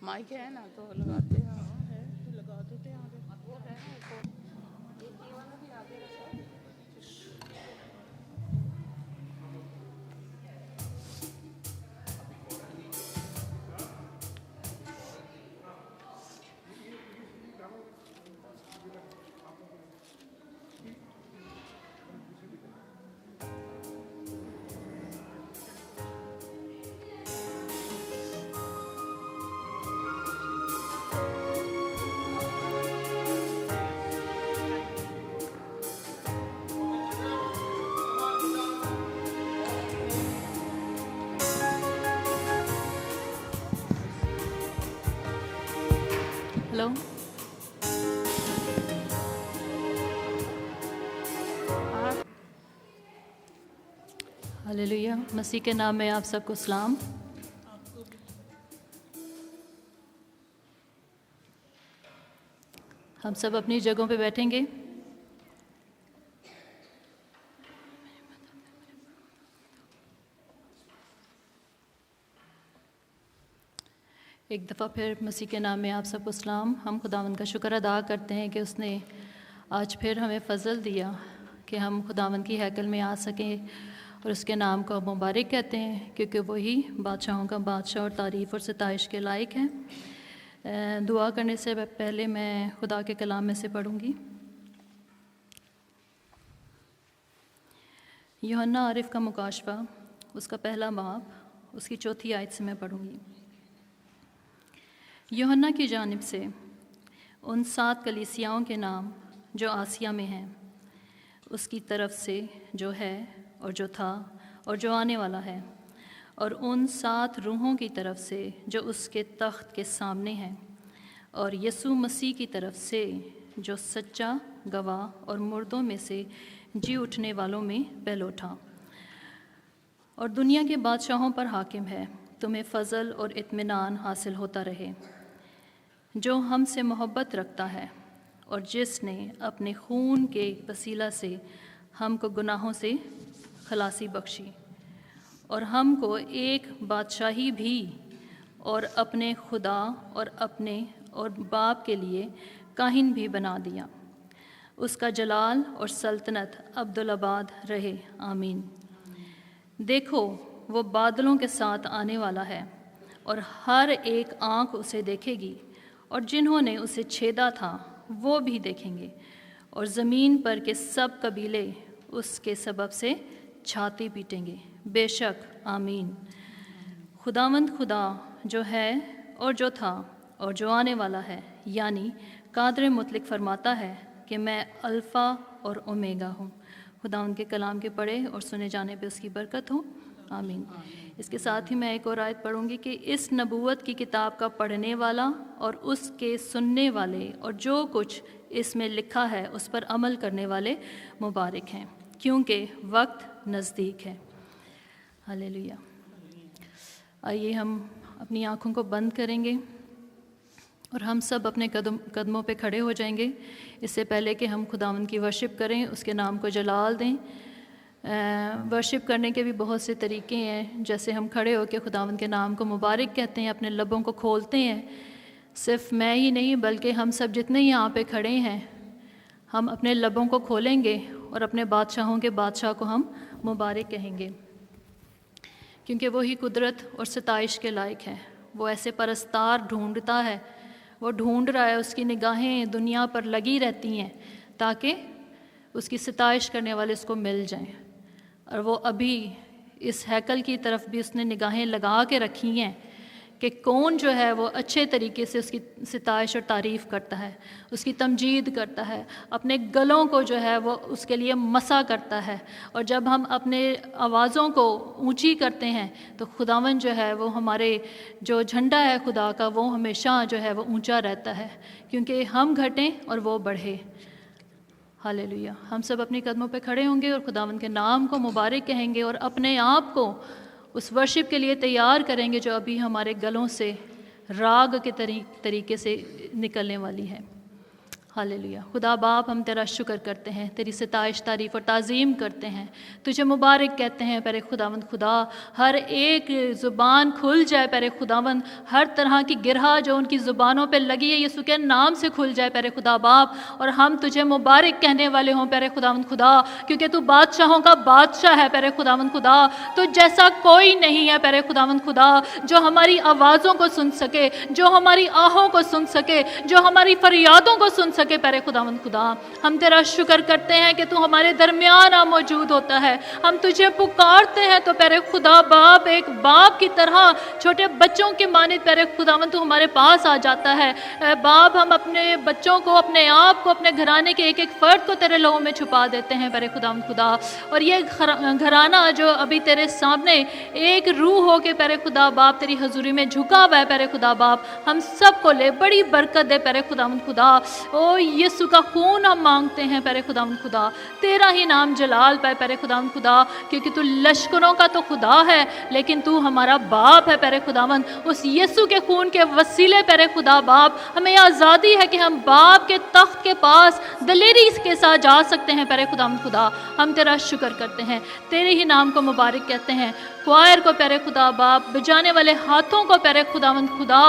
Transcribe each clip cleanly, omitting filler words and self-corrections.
Mic है ना तो लगाते हैं। हाँ है तो लगा देते हैं आगे। वो है ना एक ये वाला भी आगे रखो। Hello, hallelujah. मसीह के नाम में आप सबको सलाम। हम सब अपनी जगहों पे बैठेंगे। एक दफ़ा फिर मसीह के नाम में आप सबको सलाम। हम खुदावंद का शुक्र अदा करते हैं कि उसने आज फिर हमें फ़ज़ल दिया कि हम खुदावंद की हैकल में आ सकें और उसके नाम को मुबारक कहते हैं, क्योंकि वही बादशाहों का बादशाह और तारीफ़ और सताइश के लायक हैं। दुआ करने से पहले मैं खुदा के कलाम में से पढ़ूँगी। यूहन्ना आरिफ का मुकाशफा, उसका पहला बाब, उसकी चौथी आयत से मैं पढ़ूँगी। यूहन्ना की जानिब से उन 7 कलीसियाओं के नाम जो आसिया में हैं, उसकी तरफ से जो है और जो था और जो आने वाला है, और उन 7 रूहों की तरफ से जो उसके तख्त के सामने हैं, और यसू मसीह की तरफ से जो सच्चा गवाह और मुर्दों में से जी उठने वालों में पहलोठा और दुनिया के बादशाहों पर हाकिम है, तुम्हें फ़ज़ल और इत्मीनान हासिल होता रहे। जो हमसे मोहब्बत रखता है और जिसने अपने खून के वसीला से हमको गुनाहों से खलासी बख्शी और हमको एक बादशाही भी और अपने खुदा और अपने और बाप के लिए काहिन भी बना दिया। उसका जलाल और सल्तनत अब्दुल-अबाद रहे, आमीन। देखो, वो बादलों के साथ आने वाला है और हर एक आँख उसे देखेगी, और जिन्होंने उसे छेदा था वो भी देखेंगे, और ज़मीन पर के सब कबीले उसके सबब से छाती पीटेंगे। बेशक, आमीन। खुदावंद खुदा जो है और जो था और जो आने वाला है, यानी कादर मुतलक फरमाता है कि मैं अल्फ़ा और ओमेगा हूँ। खुदावंद के कलाम के पढ़े और सुने जाने पे उसकी बरकत हो, आमीन। इसके साथ ही मैं एक और आयत पढ़ूंगी कि इस नबूवत की किताब का पढ़ने वाला और उसके सुनने वाले और जो कुछ इसमें लिखा है उस पर अमल करने वाले मुबारक हैं, क्योंकि वक्त नज़दीक है। हालेलुया। आइए हम अपनी आँखों को बंद करेंगे और हम सब अपने कदमों पे खड़े हो जाएंगे। इससे पहले कि हम खुदावंद की वर्शिप करें, उसके नाम को जलाल दें। वर्शिप करने के भी बहुत से तरीके हैं, जैसे हम खड़े होकर खुदावंद के नाम को मुबारक कहते हैं, अपने लबों को खोलते हैं। सिर्फ मैं ही नहीं बल्कि हम सब जितने यहाँ पे खड़े हैं, हम अपने लबों को खोलेंगे और अपने बादशाहों के बादशाह को हम मुबारक कहेंगे, क्योंकि वही कुदरत और सताइश के लायक है। वो ऐसे परस्तार ढूंढता है, वो ढूंढ रहा है, उसकी निगाहें दुनिया पर लगी रहती हैं ताकि उसकी सताइश करने वाले उसको मिल जाएं। और वो अभी इस हैकल की तरफ भी उसने निगाहें लगा के रखी हैं कि कौन जो है वो अच्छे तरीके से उसकी सिताइश और तारीफ़ करता है, उसकी तमजीद करता है, अपने गलों को जो है वो उसके लिए मसा करता है। और जब हम अपने आवाज़ों को ऊंची करते हैं तो खुदावन जो है वो हमारे जो झंडा है खुदा का, वो हमेशा जो है वो ऊंचा रहता है, क्योंकि हम घटें और वो बढ़े। हालेलुया। हम सब अपने कदमों पे खड़े होंगे और खुदावन के नाम को मुबारक कहेंगे और अपने आप को उस वर्शिप के लिए तैयार करेंगे जो अभी हमारे गलों से राग के तरीके से निकलने वाली है। हालेलुया। खुदा बाप, हम तेरा शुक्र करते हैं, तेरी सिताइश तारीफ़ और ताज़ीम करते हैं, तुझे मुबारक कहते हैं प्यारे खुदावंद खुदा। हर एक ज़ुबान खुल जाए प्यारे खुदावंद, हर तरह की गिरहा जो उनकी ज़ुबानों पे लगी है यीशु के नाम से खुल जाए प्यारे खुदा बाप, और हम तुझे मुबारक कहने वाले हों प्यारे खुदावंद खुदा, क्योंकि तू बादशाहों का बादशाह है प्यारे खुदावंद खुदा। तो जैसा कोई नहीं है प्यारे खुदावंद खुदा जो हमारी आवाज़ों को सुन सके, जो हमारी आहों को सुन सके, जो हमारी फरियादों को सुन सके प्यारे खुदावंद खुदा। हम तेरा शुक्र करते हैं कि तू हमारे दरमियान मौजूद होता है। हम तुझे पुकारते हैं तो प्यारे खुदा बाप, एक बाप की तरह छोटे बच्चों के मानित प्यारे खुदावंद तू हमारे पास आ जाता है। बाप, हम अपने बच्चों को, अपने आप को, अपने घराने के एक एक फर्द को तेरे लहू में छुपा देते हैं प्यारे खुदावंद खुदा। और ये घराना जो अभी तेरे सामने एक रूह हो के प्यारे खुदा बाप तेरी हजूरी में झुका हुआ है प्यारे खुदा बाप, हम सबको ले बड़ी बरकत दे प्यारे खुदावंद खुदा। ओ यीशु का खून हम मांगते हैं प्यारे खुदावंद खुदा, तेरा ही नाम जलाल पाए प्यारे खुदावंद खुदा, क्योंकि तू लश्करों का तो खुदा है लेकिन तू हमारा बाप है प्यारे खुदावंद। उस यीशु के खून के वसीले प्यारे खुदा बाप हमें आज़ादी है कि हम बाप के तख्त के पास दलेरी के साथ जा सकते हैं प्यारे खुदावंद खुदा। हम तेरा शुक्र करते हैं, तेरे ही नाम को मुबारक कहते हैं। क्वायर को प्यारे खुदा बाप, बजाने वाले हाथों को प्यारे खुदावंद खुदा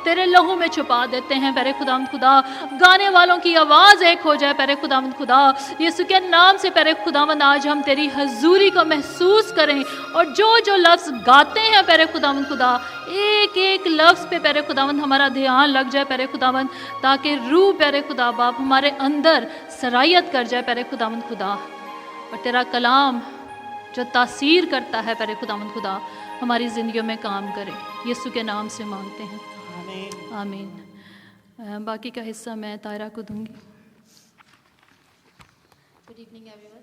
तेरे लहू में छुपा देते हैं प्यारे खुदावंद खुदा। गाने वालों की आवाज़ एक हो जाए प्यारे खुदावंद खुदा, यीशु के नाम से प्यारे खुदावंद आज हम तेरी हजूरी को महसूस करें, और जो जो लफ्ज़ गाते हैं प्यारे खुदावंद खुदा, एक एक लफ्ज़ पे प्यारे खुदावंद हमारा ध्यान लग जाए प्यारे खुदावंद, ताकि रूह प्यारे खुदा बाप हमारे अंदर सरायत कर जाए प्यारे खुदावंद खुदा, और तेरा कलाम जो तासीर करता है प्यारे खुदावंद खुदा हमारी ज़िंदगियों में काम करे। यीशु के नाम से मांगते हैं, आमीन आमीन। बाकी का हिस्सा मैं तायरा को दूंगी। Good evening everyone.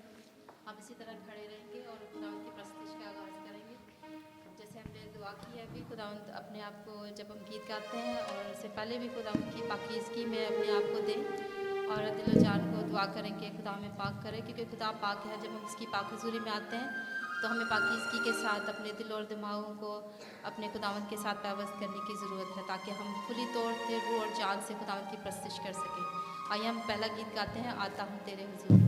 हम इसी तरह खड़े रहेंगे और खुदावंद की प्रस्तुति का आगाज़ करेंगे। जैसे हमने दुआ की है अभी, खुदावंद अपने आप को जब हम गीत गाते हैं और इससे पहले भी खुदावंद की पाकीज़गी में अपने आप को दें और दिलो जान को दुआ करेंगे खुदा में पाक करे, क्योंकि खुदा पाक है। जब हम उसकी पाक हुजूरी में आते हैं तो हमें पाकीज़गी के साथ अपने दिल और दिमागों को अपने खुदावंद के साथ पैवस्त करने की ज़रूरत है, ताकि हम खुली तौर से रूह और जान से खुदावंद की प्रस्तुति कर सकें। आइए हम पहला गीत गाते हैं, आता हूँ तेरे हुजूर।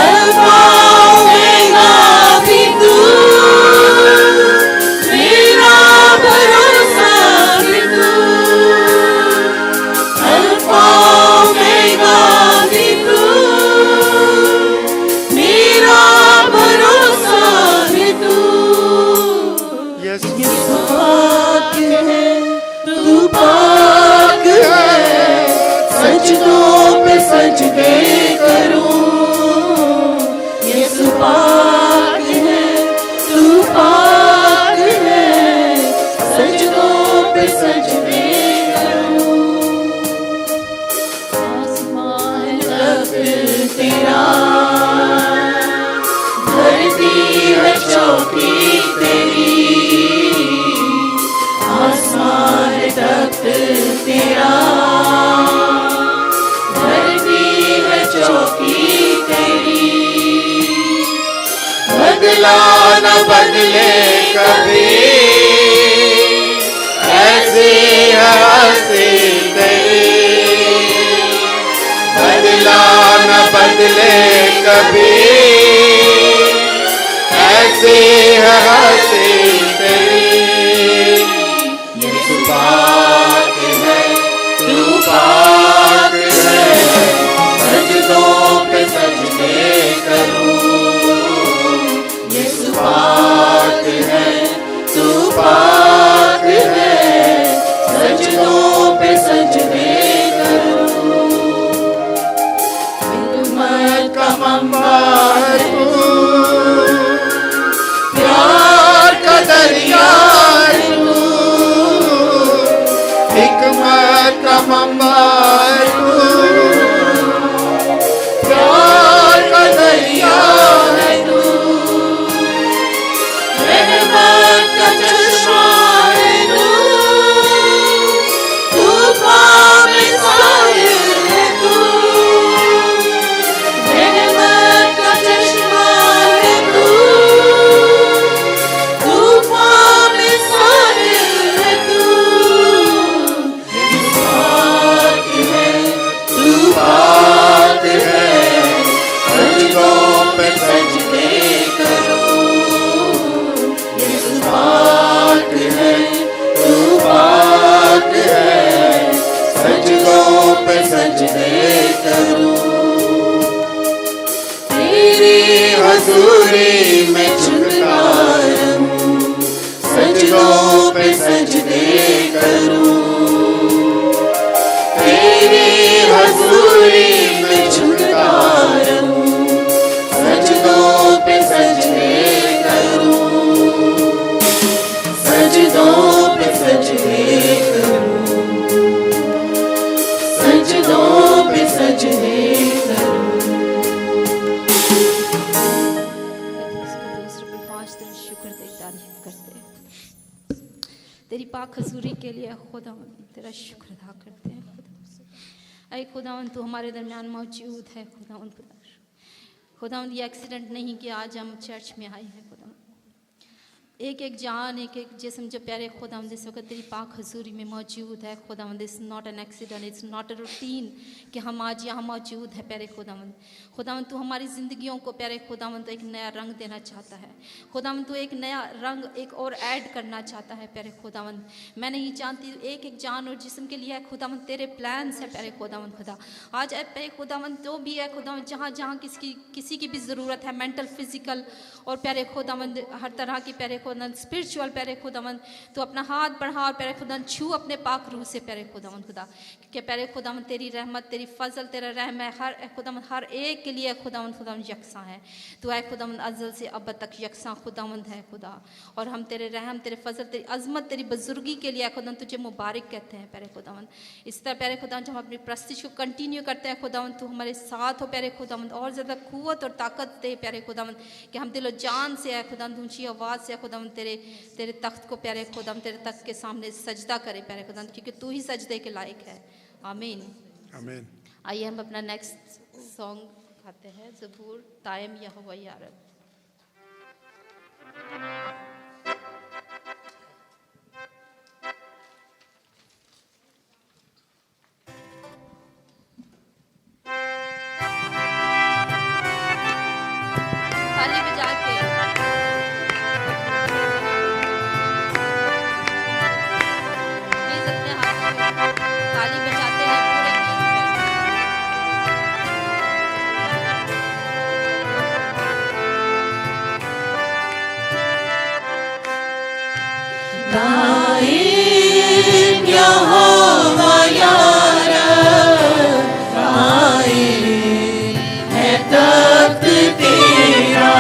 Alpha Omega चौकी तेरी, आसमान तख्त तेरा, धरती है चौकी तेरी। बदला न बदले कभी, ऐसी है हंसी तेरी। बदला न बदले कभी, ऐसी है हंसी तेरी। यीशु पाक है, तू पाक है, सजदों पे सजदे करूं। यीशु पाक है, तू पाक है, सजदों पे सजदे करूं। हिकमत का मंबा है तू, प्यार का दरिया है तू। हिकमत का मंबा है तू, प्यार का दरिया है तू। रहमत का चश्मा है तू, तूफान में साहिल है तू। रहमत का चश्मा है तू, तूफान में साहिल है तू। यीशु पाक है, तू पाक है, सजदों पे सजदे करूं। यीशु पाक है, तू पाक है, सजदों पे सजदे करूं। तेरी हजूरी में झुकता रहूं, सजदों पे सजदे करूं। तेरी हजूरी में झुकता रहूं, सजदों पे सजदे करूं। सजदों पे सजदे करूं, सजदों पे सजदे करूं। दूसरे पे पाँच दिन शुक्र दे, तारीफ करते। तेरी पाक हजूरी के लिए खुदावंद तेरा शुक्र अदा करते हैं। ऐ खुदावंद तू हमारे दरमियान मौजूद है। खुदावंद ये एक्सीडेंट नहीं कि आज हम चर्च में आए हैं। खुदावंद एक एक जान, एक एक जिस्म जो प्यारे खुदावंद इस वक्त तेरी पाक हजूरी में मौजूद है। खुदावंद it's not an accident, it's not a routine कि हम आज यहाँ मौजूद है। प्यारे खुदावंद, खुदावंद तू हमारी ज़िंदगियों को प्यारे खुदावंद एक नया रंग देना चाहता है। खुदावंद तू एक नया रंग एक और ऐड करना चाहता है। प्यारे खुदावंद मैं नहीं जानती एक एक जान और जिस्म के लिए खुदावंद तेरे प्लान्स है। प्यारे खुदावंद खुदा आज प्यारे खुदावंद जो भी है खुदावंद, जहाँ जहाँ किसी की भी ज़रूरत है, मेंटल फिजिकल और प्यारे खुदावंद हर तरह की प्यारे खुदावंद स्पिरिचुअल, प्यारे खुदावंद तो अपना हाथ बढ़ा और प्यारे खुदावंद छू अपने पाक रूह से प्यारे खुदावंद खुदा, क्योंकि प्यारे खुदावंद तेरी रहमत, तेरी फजल, तेरा रहम है हर खुदावंद हर एक के लिए खुदावंद खुदावंद यकसा है। तो है खुदावंद अज़ल से अब तक यकसा खुदावंद है खुदा, और हम तेरे रहम, तेरे फजल, तेरी अजमत, तेरी बुजुर्गी के लिए खुदावंद तुझे मुबारक कहते हैं। प्यारे खुदावंद इस तरह प्यारे खुदावंद जब हम अपनी प्रस्तिश को कंटिन्यू करते हैं खुदावंद तू हमारे साथ हो प्यारे खुदावंद, और ज़्यादा कुव्वत और ताकत दे प्यारे खुदावंद कि हम दिलो जान से है खुदावंद ऊंची आवाज़ से खुदावंद तेरे तख्त को प्यारे खुदावंद तेरे तख्त के सामने सजदा करें प्यारे खुदावंद, क्योंकि तू ही सजदे के लायक है। आमीन आमीन। आइए हम अपना नेक्स्ट सॉन्ग गाते हैं, ज़बूर तायम यहोवा यारब। ताली बजा के प्लीज अपने हाथों में ताली बजाते हैं पूरे गीत में। तायम यहोवा यारब, तायम है तख्त तेरा।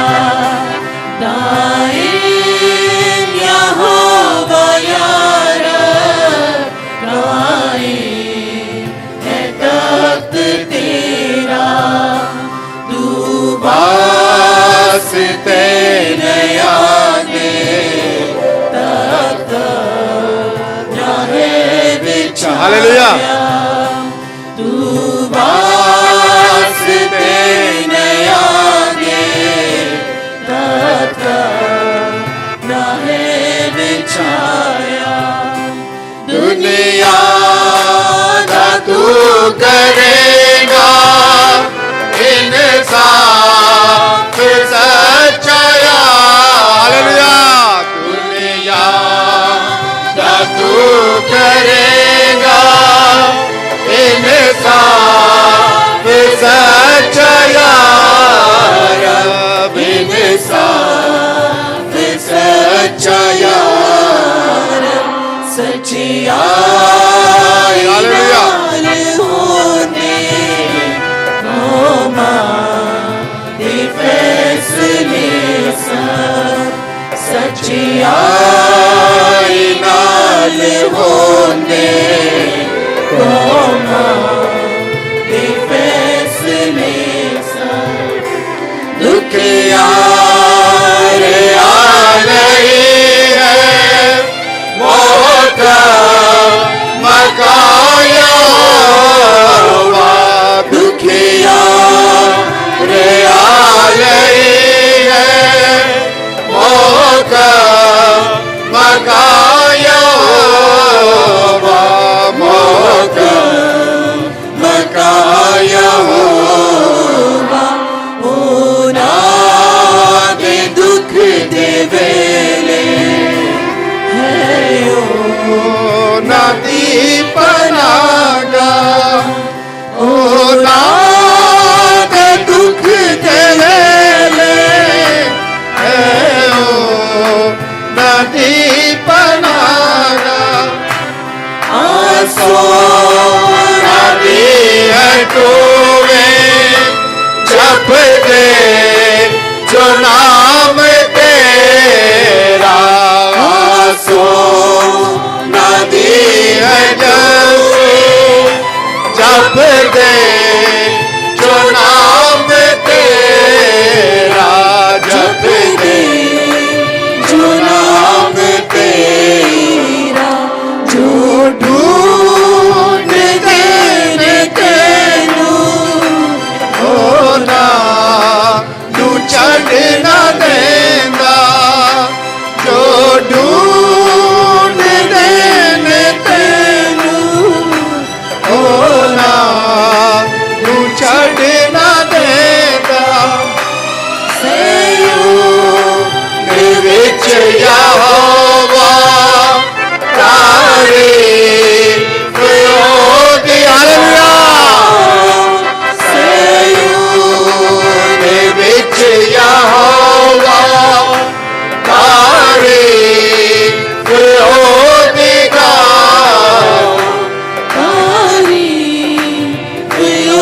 तायम यहोवा यारब, तायम है तख्त तेरा। तू वास्ते नया हालेलुया। तू वास्ते नया दे ना है बिछाया दुनिया दा तू करेगा इंसाफ सच्चाया। हालेलुया। दुनिया दा तू करेगा इंसाफ सच्चाया इंसाफ सच्चाया सच्चाई नाल होने हमारे फैसले सच्चाई नाल होने हमारे फैसले दुख यार आ रही है मौत मकाया दुख यार आ रही है मौत मकाया मौत मकाया दुख दे वेले है नदी पनागा ओ नाद दुख दे वेले है नदी पनागा आसो नदी है तोवे जप दे जो नाम तेरा आसो नदी है जप दे जो नाम तेरा जप दे जो नाम तेरा जो ढूंढ देने तेनू होना छड़ना देंदा जो ढूंढ देने तेनू होना तू छड़ना देंदा सयूं विच यहोवा तारीफ होगी। हालेलुया। यहोवा तारीफ होगा तारीफ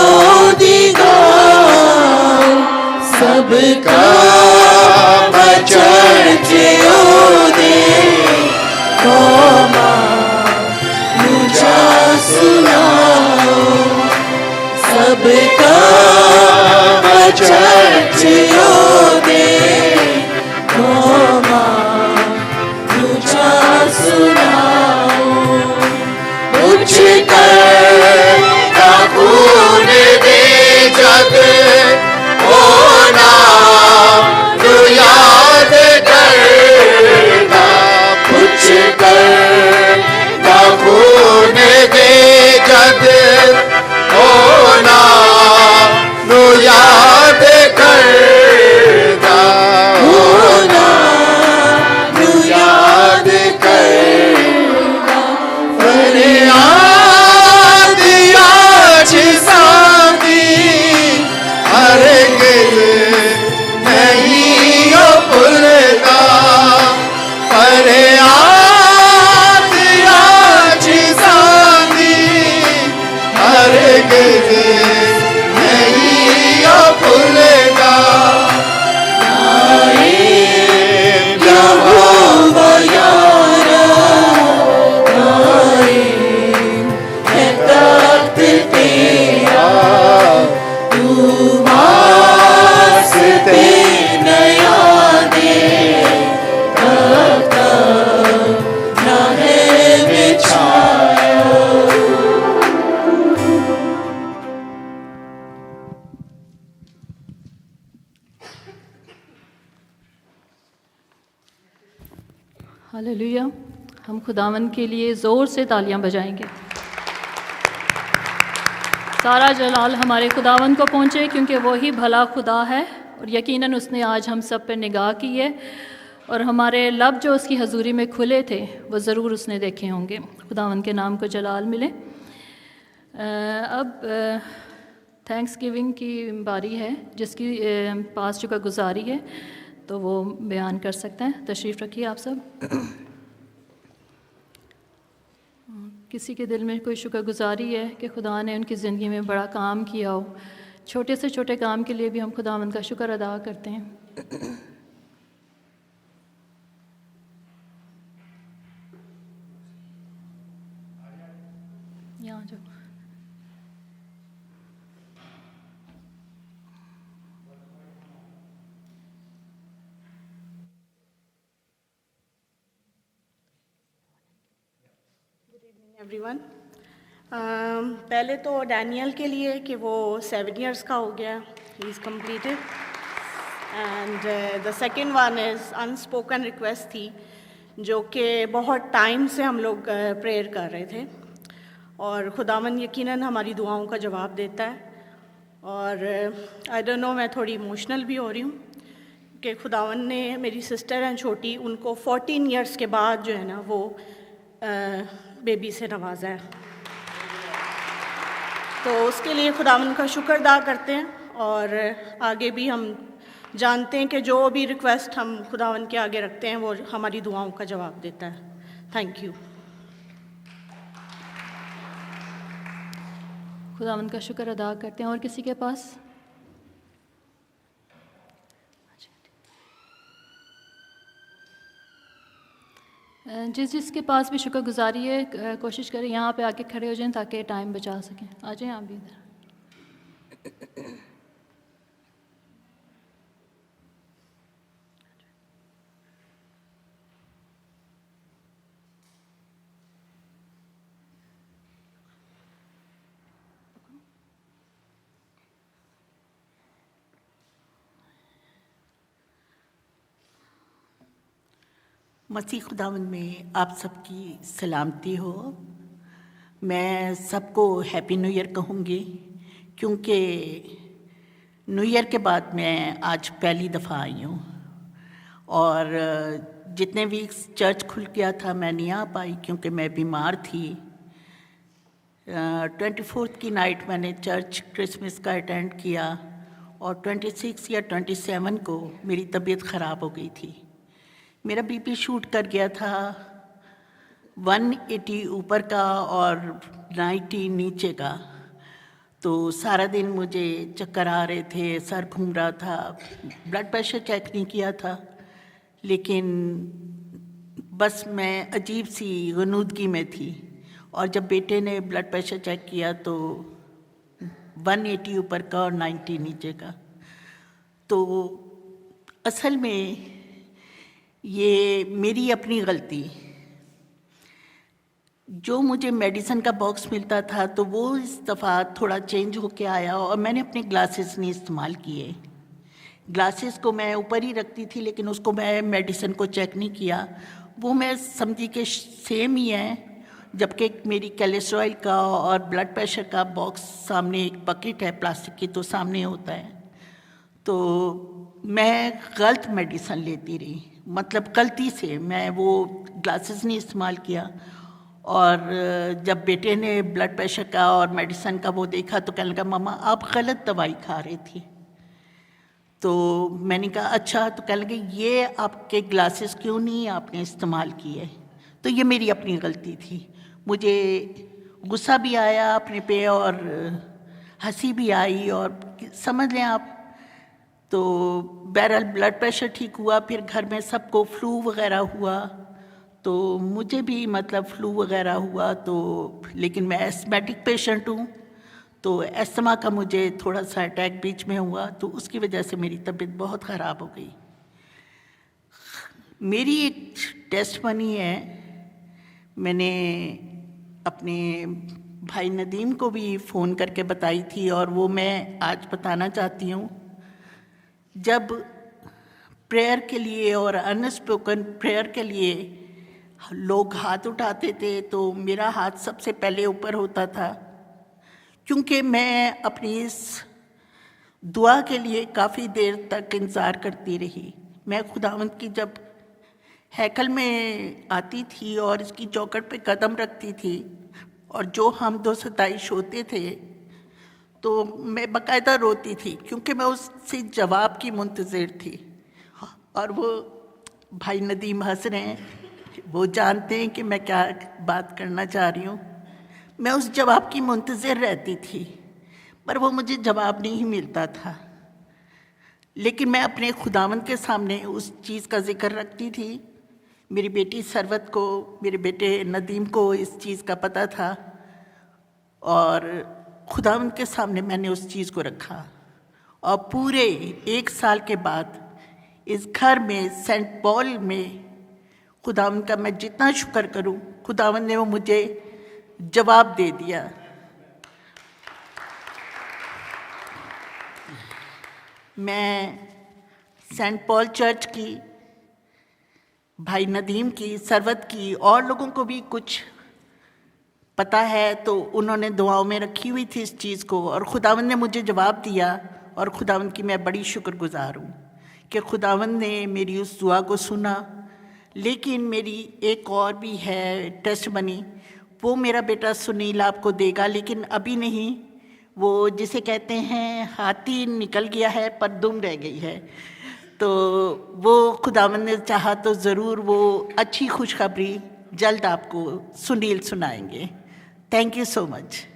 होगा सबका बचर्चो दे कोमा मुझा सुनाओ सबका बचर्चो दे कोमा मुझा सुनाओ कुछ कर खून दे जग होना तू याद करना कुछ कर खून दे जग होना तू याद करना होना तू याद करना फरियाद आज सांगी हालेलुया। हम खुदावन के लिए ज़ोर से तालियां बजाएंगे। सारा जलाल हमारे खुदावन को पहुँचे, क्योंकि वो ही भला खुदा है और यकीनन उसने आज हम सब पे निगाह की है और हमारे लब जो उसकी हजूरी में खुले थे वो ज़रूर उसने देखे होंगे। खुदावन के नाम को जलाल मिले। अब थैंक्स गिविंग की बारी है। जिसकी पास शुक्रगुजारी है तो वो बयान कर सकते हैं। तशरीफ़ रखिए आप सब। किसी के दिल में कोई शुक्रगुजारी है कि खुदा ने उनकी ज़िंदगी में बड़ा काम किया हो, छोटे से छोटे काम के लिए भी हम खुदावंद का शुक्र अदा करते हैं। यहाँ जो एवरीवन, पहले तो डैनियल के लिए कि वो 7 years का हो गया, he is completed. And the second one is unspoken request थी, जो कि बहुत टाइम से हम लोग प्रेयर कर रहे थे और खुदावन यकीनन हमारी दुआओं का जवाब देता है। और आई डोंट नो, मैं थोड़ी इमोशनल भी हो रही हूँ कि खुदावन ने मेरी सिस्टर हैं छोटी, उनको 14 years के बाद जो है ना वो बेबी से नवाजा है। तो उसके लिए खुदावन का शुक्र अदा करते हैं और आगे भी हम जानते हैं कि जो भी रिक्वेस्ट हम खुदावन के आगे रखते हैं वो हमारी दुआओं का जवाब देता है। Thank you. खुदावंद का शुक्र अदा करते हैं। और किसी के पास? जिसके पास भी शुक्रगुजारी है, कोशिश करें यहाँ पे आके खड़े हो जाएं ताकि टाइम बचा सकें। आ जाएं आप भी इधर। मसीह खुदावन में आप सबकी सलामती हो। मैं सबको हैप्पी न्यू ईयर कहूँगी, क्योंकि न्यू ईयर के बाद मैं आज पहली दफ़ा आई हूँ और जितने वीक्स चर्च खुल गया था मैं नहीं आ पाई क्योंकि मैं बीमार थी। 24th की नाइट मैंने चर्च क्रिसमस का अटेंड किया और 26 या 27 को मेरी तबीयत ख़राब हो गई थी। मेरा बीपी शूट कर गया था 180 ऊपर का और 90 नीचे का। तो सारा दिन मुझे चक्कर आ रहे थे, सर घूम रहा था। ब्लड प्रेशर चेक नहीं किया था, लेकिन बस मैं अजीब सी गनूदगी में थी। और जब बेटे ने ब्लड प्रेशर चेक किया तो 180 ऊपर का और 90 नीचे का। तो असल में ये मेरी अपनी गलती, जो मुझे मेडिसिन का बॉक्स मिलता था तो वो इस दफ़ा थोड़ा चेंज होके आया और मैंने अपने ग्लासेस नहीं इस्तेमाल किए। ग्लासेस को मैं ऊपर ही रखती थी, लेकिन उसको मैं मेडिसिन को चेक नहीं किया। वो मैं समझी कि सेम ही है, जबकि मेरी कोलेस्ट्रॉल का और ब्लड प्रेशर का बॉक्स सामने, एक बकेट है प्लास्टिक की तो सामने होता है। तो मैं गलत मेडिसिन लेती रही, मतलब गलती से मैं वो ग्लासेस नहीं इस्तेमाल किया। और जब बेटे ने ब्लड प्रेशर का और मेडिसिन का वो देखा तो कहने लगा, मम्मा आप गलत दवाई खा रही थी। तो मैंने कहा अच्छा। तो कहने लगे, ये आपके ग्लासेस क्यों नहीं आपने इस्तेमाल किए? तो ये मेरी अपनी गलती थी। मुझे गुस्सा भी आया अपने पे और हंसी भी आई, और समझ लें आप। तो बहरहाल ब्लड प्रेशर ठीक हुआ। फिर घर में सबको फ्लू वगैरह हुआ, तो मुझे भी मतलब फ्लू वगैरह हुआ। तो लेकिन मैं एस्थमेटिक पेशेंट हूँ, तो एस्थमा का मुझे थोड़ा सा अटैक बीच में हुआ, तो उसकी वजह से मेरी तबीयत बहुत ख़राब हो गई। मेरी एक टेस्ट बनी है, मैंने अपने भाई नदीम को भी फ़ोन करके बताई थी और वो मैं आज बताना चाहती हूँ। जब प्रेयर के लिए और अनस्पोकन प्रेयर के लिए लोग हाथ उठाते थे तो मेरा हाथ सबसे पहले ऊपर होता था, क्योंकि मैं अपनी इस दुआ के लिए काफ़ी देर तक इंतज़ार करती रही। मैं खुदावंद की जब हैकल में आती थी और इसकी चौखट पे कदम रखती थी और जो हम दो सताइश होते थे, तो मैं बाकायदा रोती थी, क्योंकि मैं उससे जवाब की मुंतज़िर थी। और वो भाई नदीम हंस रहे हैं, वो जानते हैं कि मैं क्या बात करना चाह रही हूँ। मैं उस जवाब की मुंतज़िर रहती थी, पर वो मुझे जवाब नहीं मिलता था। लेकिन मैं अपने खुदावंद के सामने उस चीज़ का जिक्र रखती थी। मेरी बेटी सरवत को, मेरे बेटे नदीम को इस चीज़ का पता था, और खुदावंद के सामने मैंने उस चीज़ को रखा। और पूरे 1 साल के बाद इस घर में, सेंट पॉल में, खुदावंद का मैं जितना शुक्र करूं, खुदावंद ने वो मुझे जवाब दे दिया। मैं सेंट पॉल चर्च की, भाई नदीम की, सरवत की और लोगों को भी कुछ पता है, तो उन्होंने दुआओं में रखी हुई थी इस चीज़ को, और खुदावंद ने मुझे जवाब दिया। और खुदावंद की मैं बड़ी शुक्रगुजार हूँ कि खुदावंद ने मेरी उस दुआ को सुना। लेकिन मेरी एक और भी है टेस्टमनी, वो मेरा बेटा सुनील आपको देगा, लेकिन अभी नहीं। वो जिसे कहते हैं हाथी निकल गया है पर दुम रह गई है, तो वो खुदावंद ने चाहा तो ज़रूर वो अच्छी खुशखबरी जल्द आपको सुनील सुनाएंगे। Thank you so much.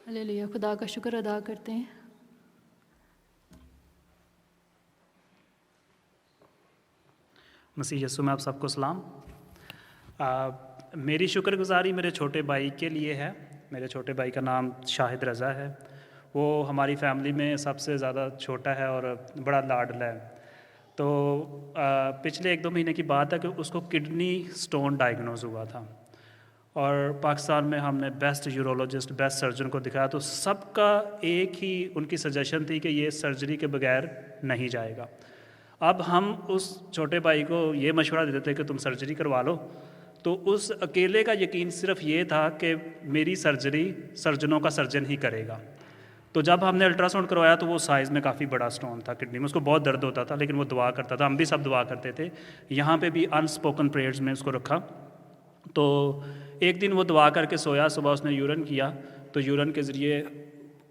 Hallelujah, खुदा का शुक्र अदा करते हैं। मसीह यीशु में आप सबको सलाम। मेरी शुक्रगुजारी मेरे छोटे भाई के लिए है। मेरे छोटे भाई का नाम शाहिद रज़ा है। वो हमारी फैमिली में सबसे ज़्यादा छोटा है और बड़ा लाडला है। तो पिछले 1-2 महीने की बात है कि उसको किडनी स्टोन डायग्नोज हुआ था, और पाकिस्तान में हमने बेस्ट यूरोलॉजिस्ट, बेस्ट सर्जन को दिखाया, तो सबका एक ही उनकी सजेशन थी कि ये सर्जरी के बगैर नहीं जाएगा। अब हम उस छोटे भाई को ये मशवरा देते थे कि तुम सर्जरी करवा लो, तो उस अकेले का यकीन सिर्फ ये था कि मेरी सर्जरी सर्जनों का सर्जन ही करेगा। तो जब हमने अल्ट्रासाउंड करवाया तो वो साइज़ में काफ़ी बड़ा स्टोन था किडनी में। उसको बहुत दर्द होता था, लेकिन वो दुआ करता था, हम भी सब दुआ करते थे। यहाँ पे भी अनस्पोकन प्रेयर्स में उसको रखा। तो एक दिन वो दुआ करके सोया, सुबह उसने यूरिन किया, तो यूरिन के ज़रिए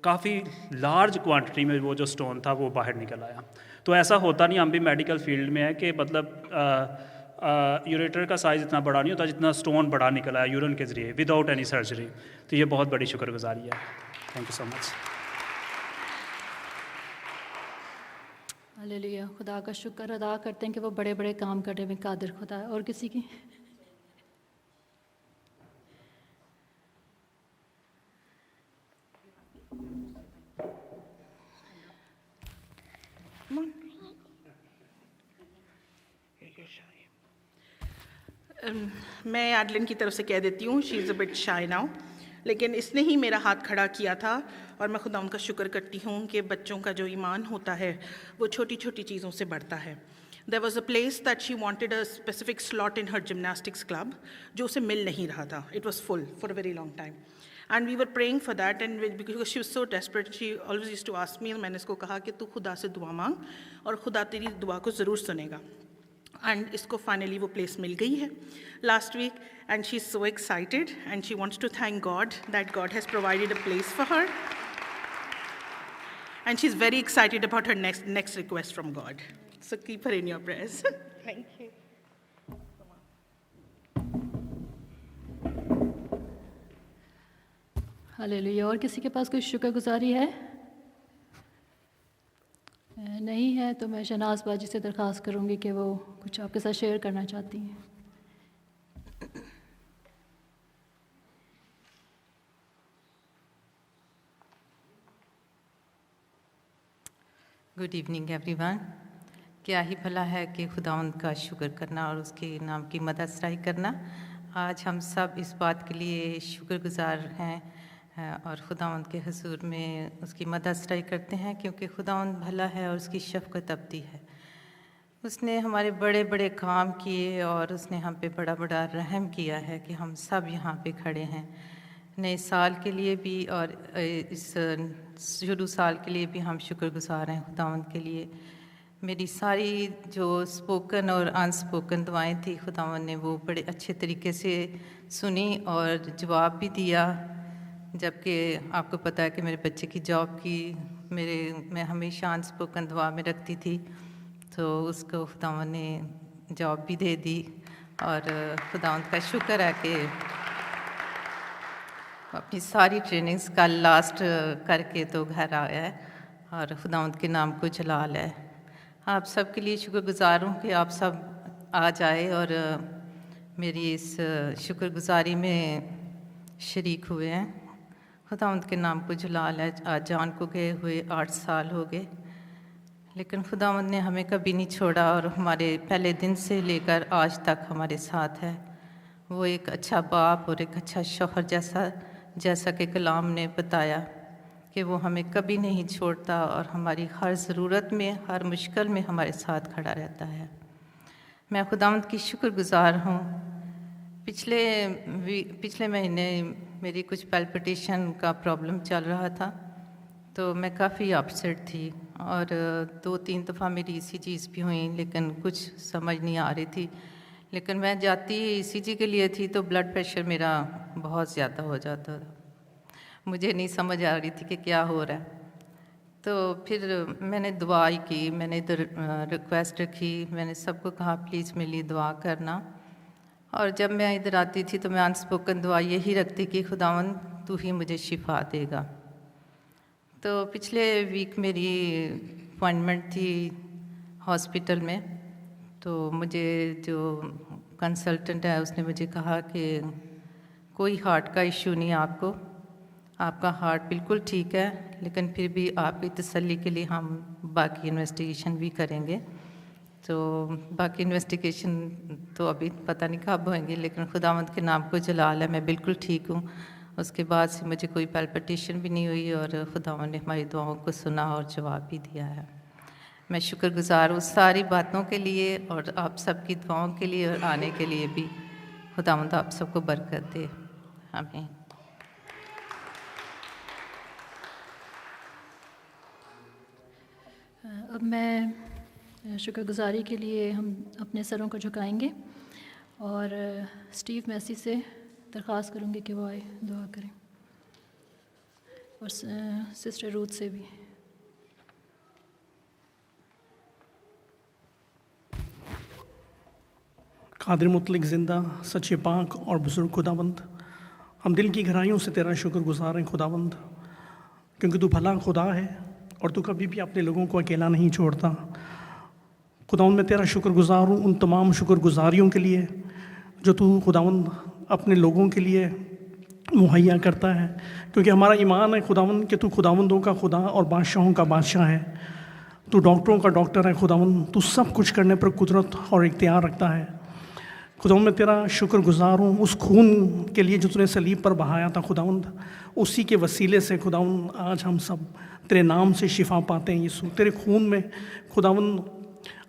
काफ़ी लार्ज क्वांटिटी में वो जो स्टोन था वो बाहर निकल आया। तो ऐसा होता नहीं, हम भी मेडिकल फील्ड में है कि मतलब यूरेटर का साइज़ इतना बड़ा नहीं होता जितना स्टोन बड़ा निकल आया यूरिन के ज़रिए विदाउट एनी सर्जरी। तो ये बहुत बड़ी शुक्रगुजारी है। Thank you so much. Hallelujah, खुदा का शुक्र अदा करते हैं कि वो बड़े बड़े काम करने में कादिर खुदा है। और किसी की? मैं एडलिन की तरफ से कह देती हूँ, she is a bit shy now, लेकिन इसने ही मेरा हाथ खड़ा किया था, और मैं खुदा उनका शुक्र करती हूँ कि बच्चों का जो ईमान होता है वो छोटी छोटी चीज़ों से बढ़ता है। There was a place that she wanted a specific slot in her gymnastics club, जो उसे मिल नहीं रहा था. It was full for a very long time. And we were praying for that, and because she was so desperate, she always used to ask me, मैंने इसको कहा कि तू खुदा से दुआ मांग और खुदा तेरी दुआ को ज़रूर सुनेगा. And इसको finally वो place मिल गई है last week, and she's so excited, and she wants to thank God that God has provided a place for her. And she's very excited about her next request from God. So keep her in your prayers. Thank you. Hallelujah. और किसी के पास कोई शुक्रगुजारी है? नहीं है तो मैं शहनाज बाजी से दरख्वास्त करूंगी कि वो कुछ आपके साथ शेयर करना चाहती हैं। Good evening everyone. क्या ही भला है कि खुदावंद का शुक्र करना और उसके नाम की मदद सराही करना। आज हम सब इस बात के लिए शुक्रगुजार हैं और खुदावंद के हुजूर में उसकी मदद करते हैं, क्योंकि खुदावंद भला है और उसकी शफ़क़त अबदी है। उसने हमारे बड़े बड़े काम किए और उसने हम पे बड़ा बड़ा रहम किया है कि हम सब यहाँ पे खड़े हैं। नए साल के लिए भी और इस शुरू साल के लिए भी हम शुक्रगुजार हैं खुदावंद के लिए। मेरी सारी जो स्पोकन और अनस्पोकन दुआएं थी, खुदावंद ने वो बड़े अच्छे तरीके से सुनी और जवाब भी दिया। जबकि आपको पता है कि मेरे बच्चे की जॉब की मैं हमेशा अनस्पोकन दुआ में रखती थी, तो उसको खुदावंद ने जॉब भी दे दी और खुदावंद का शुक्र है कि अपनी सारी ट्रेनिंग्स कल लास्ट करके तो घर आया है और खुदावंद के नाम को जलाल है। आप सब के लिए शुक्रगुजार हूँ कि आप सब आ जाए और मेरी इस शुक्रगुजारी में शरीक हुए हैं। खुदावंद के नाम को जलाल है। आज जान को गए हुए 8 साल हो गए, लेकिन खुदावंद ने हमें कभी नहीं छोड़ा और हमारे पहले दिन से लेकर आज तक हमारे साथ है। वो एक अच्छा बाप और एक अच्छा शौहर जैसा कि कलाम ने बताया कि वो हमें कभी नहीं छोड़ता और हमारी हर ज़रूरत में, हर मुश्किल में हमारे साथ खड़ा रहता है। मैं खुदावंद की शुक्रगुजार हूँ। पिछले महीने मेरी कुछ पैल्पिटेशन का प्रॉब्लम चल रहा था, तो मैं काफ़ी अपसेट थी और 2-3 दफ़ा मेरी ECGs भी हुई, लेकिन कुछ समझ नहीं आ रही थी। लेकिन मैं जाती ECG के लिए थी तो ब्लड प्रेशर मेरा बहुत ज़्यादा हो जाता था। मुझे नहीं समझ आ रही थी कि क्या हो रहा है। तो फिर मैंने दुआ की, मैंने इधर रिक्वेस्ट रखी, मैंने सबको कहा प्लीज़ मेरे लिए दुआ करना। और जब मैं इधर आती थी तो मैं अनस्पोकन दुआ यही रखती कि खुदावंद तू ही मुझे शिफा देगा। तो पिछले वीक मेरी अपॉइंटमेंट थी हॉस्पिटल में, तो मुझे जो कंसल्टेंट है उसने मुझे कहा कि कोई हार्ट का इश्यू नहीं है आपका हार्ट बिल्कुल ठीक है, लेकिन फिर भी आपकी तसल्ली के लिए हम बाकी इन्वेस्टिगेशन भी करेंगे। तो बाकी इन्वेस्टिगेशन तो अभी पता नहीं कब होंगे, लेकिन खुदावंद के नाम को जलाल है, मैं बिल्कुल ठीक हूँ। उसके बाद से मुझे कोई पैल्पिटेशन भी नहीं हुई और खुदावंद ने हमारी दुआओं को सुना और जवाब भी दिया है। मैं शुक्रगुजार हूँ सारी बातों के लिए और आप सबकी दुआओं के लिए और आने के लिए भी। खुदावंद आप सबको बरकत दे। आमीन। अब मैं शुक्रगुजारी के लिए हम अपने सरों को झुकाएंगे और स्टीव मैसी से दरख्वास्त करूँगी कि वो आए दुआ करें, और सिस्टर रूथ से भी। कादिर मुतलक ज़िंदा सच्चे पाक और बुज़ुर्ग खुदावंद, हम दिल की गहराइयों से तेरा शुक्रगुजार हैं खुदावंद, क्योंकि तू भला खुदा है और तू कभी भी अपने लोगों को अकेला नहीं छोड़ता। खुदावंद मैं तेरा शुक्रगुजार हूँ उन तमाम शुक्रगुजारियों के लिए जो तू खुदावंद अपने लोगों के लिए मुहैया करता है, क्योंकि हमारा ईमान है खुदावंद कि तू खुदावंदों का खुदा और बादशाहों का बादशाह है। तू डॉक्टरों का डॉक्टर है खुदावंद, तू सब कुछ करने पर कुदरत और इख्तियार रखता है। खुदावंद मैं तेरा शुक्रगुजार हूँ उस खून के लिए जो तूने सलीब पर बहाया था खुदावंद, उसी के वसीले से खुदावंद आज हम सब तेरे नाम से शिफा पाते हैं। यीशु तेरे खून में खुदावंद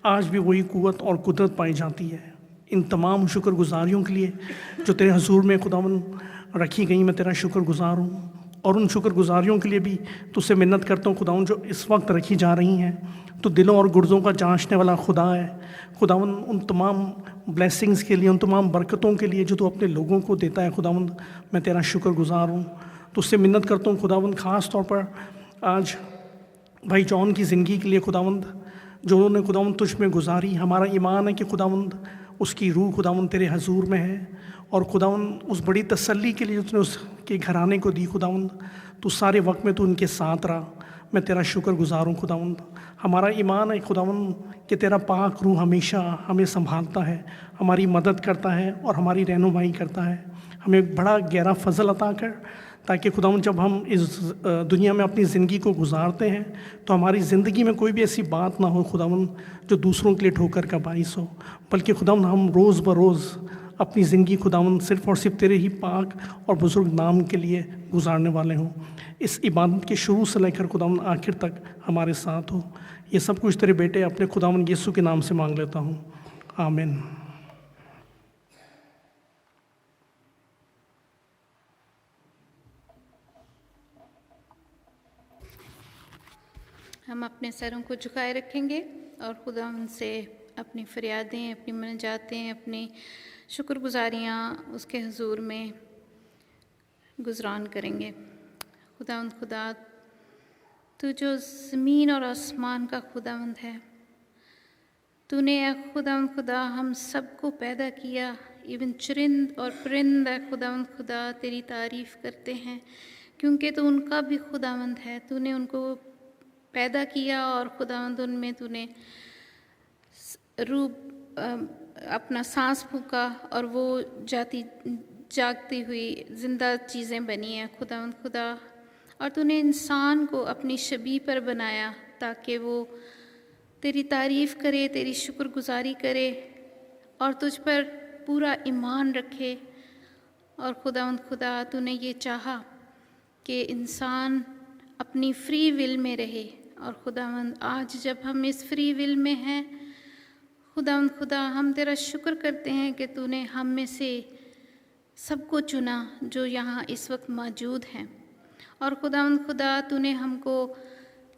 आज भी वही कुव्वत और कुदरत पाई जाती है। इन तमाम शुक्रगुजारियों के लिए जो तेरे हजूर में खुदावंद रखी गई, मैं तेरा शुक्रगुजार हूँ। और उन शुक्रगुजारियों के लिए भी तुझसे मिन्नत करता हूँ खुदावंद जो इस वक्त रखी जा रही हैं। तो दिलों और गुर्जों का जांचने वाला खुदा है खुदावंद। उन तमाम ब्लेसिंग्स के लिए, उन तमाम बरकतों के लिए जो तू अपने लोगों को देता है खुदावंद, मैं तेरा शुक्रगुजार हूँ। तुझसे मिन्नत करता हूँ खुदावंद ख़ास तौर पर आज भाई जॉन की ज़िंदगी के लिए खुदावंद, जो उन्होंने खुदावंद तुझ में गुजारी। हमारा ईमान है कि खुदावंद उसकी रूह खुदावंद तेरे हजूर में है, और खुदावंद उस बड़ी तसल्ली के लिए उसने उसके घराने को दी खुदावंद, तो सारे वक्त में तो उनके साथ रहा। मैं तेरा शुक्रगुजार हूँ खुदावंद। हमारा ईमान है खुदावंद कि तेरा पाक रूह हमेशा हमें संभालता है, हमारी मदद करता है और हमारी रहनुमाई करता है। हमें बड़ा गहरा फजल अता कर, ताकि खुदावंद जब हम इस दुनिया में अपनी ज़िंदगी को गुजारते हैं तो हमारी ज़िंदगी में कोई भी ऐसी बात ना हो खुदावंद जो दूसरों के लिए ठोकर का बाइस हो, बल्कि खुदावंद हम रोज़ ब रोज़ अपनी ज़िंदगी खुदावंद सिर्फ़ और सिर्फ तेरे ही पाक और बुज़ुर्ग नाम के लिए गुजारने वाले हों। इस इबादत के शुरू से लेकर खुदावंद आखिर तक हमारे साथ हो। ये सब कुछ तेरे बेटे अपने खुदावंद यीशु के नाम से मांग लेता हूँ, आमीन। हम अपने सरों को झुकाए रखेंगे और खुदा उनसे अपनी फरियादें, अपनी मुनाजातें, अपनी शुक्रगुजारियाँ उसके हुजूर में गुजरान करेंगे। खुदा तू जो ज़मीन और आसमान का खुदावंद है, तूने खुदा हम सबको पैदा किया, इवन चरिंद और परिंद खुदा तेरी तारीफ़ करते हैं क्योंकि तू उनका भी खुदावंद है। तूने उनको पैदा किया और खुदावंद उनमें तूने रूप अपना सांस फूका और वो जागती हुई ज़िंदा चीज़ें बनी हैं खुदा। और तूने इंसान को अपनी शबीह पर बनाया ताकि वो तेरी तारीफ़ करे, तेरी शुक्रगुजारी करे और तुझ पर पूरा ईमान रखे। और खुदा तूने ये चाहा कि इंसान अपनी फ्री विल में रहे। और खुदावंद आज जब हम इस फ्री विल में हैं खुदा हम तेरा शुक्र करते हैं कि तूने हम में से सबको चुना जो यहाँ इस वक्त मौजूद हैं। और खुदा तूने हमको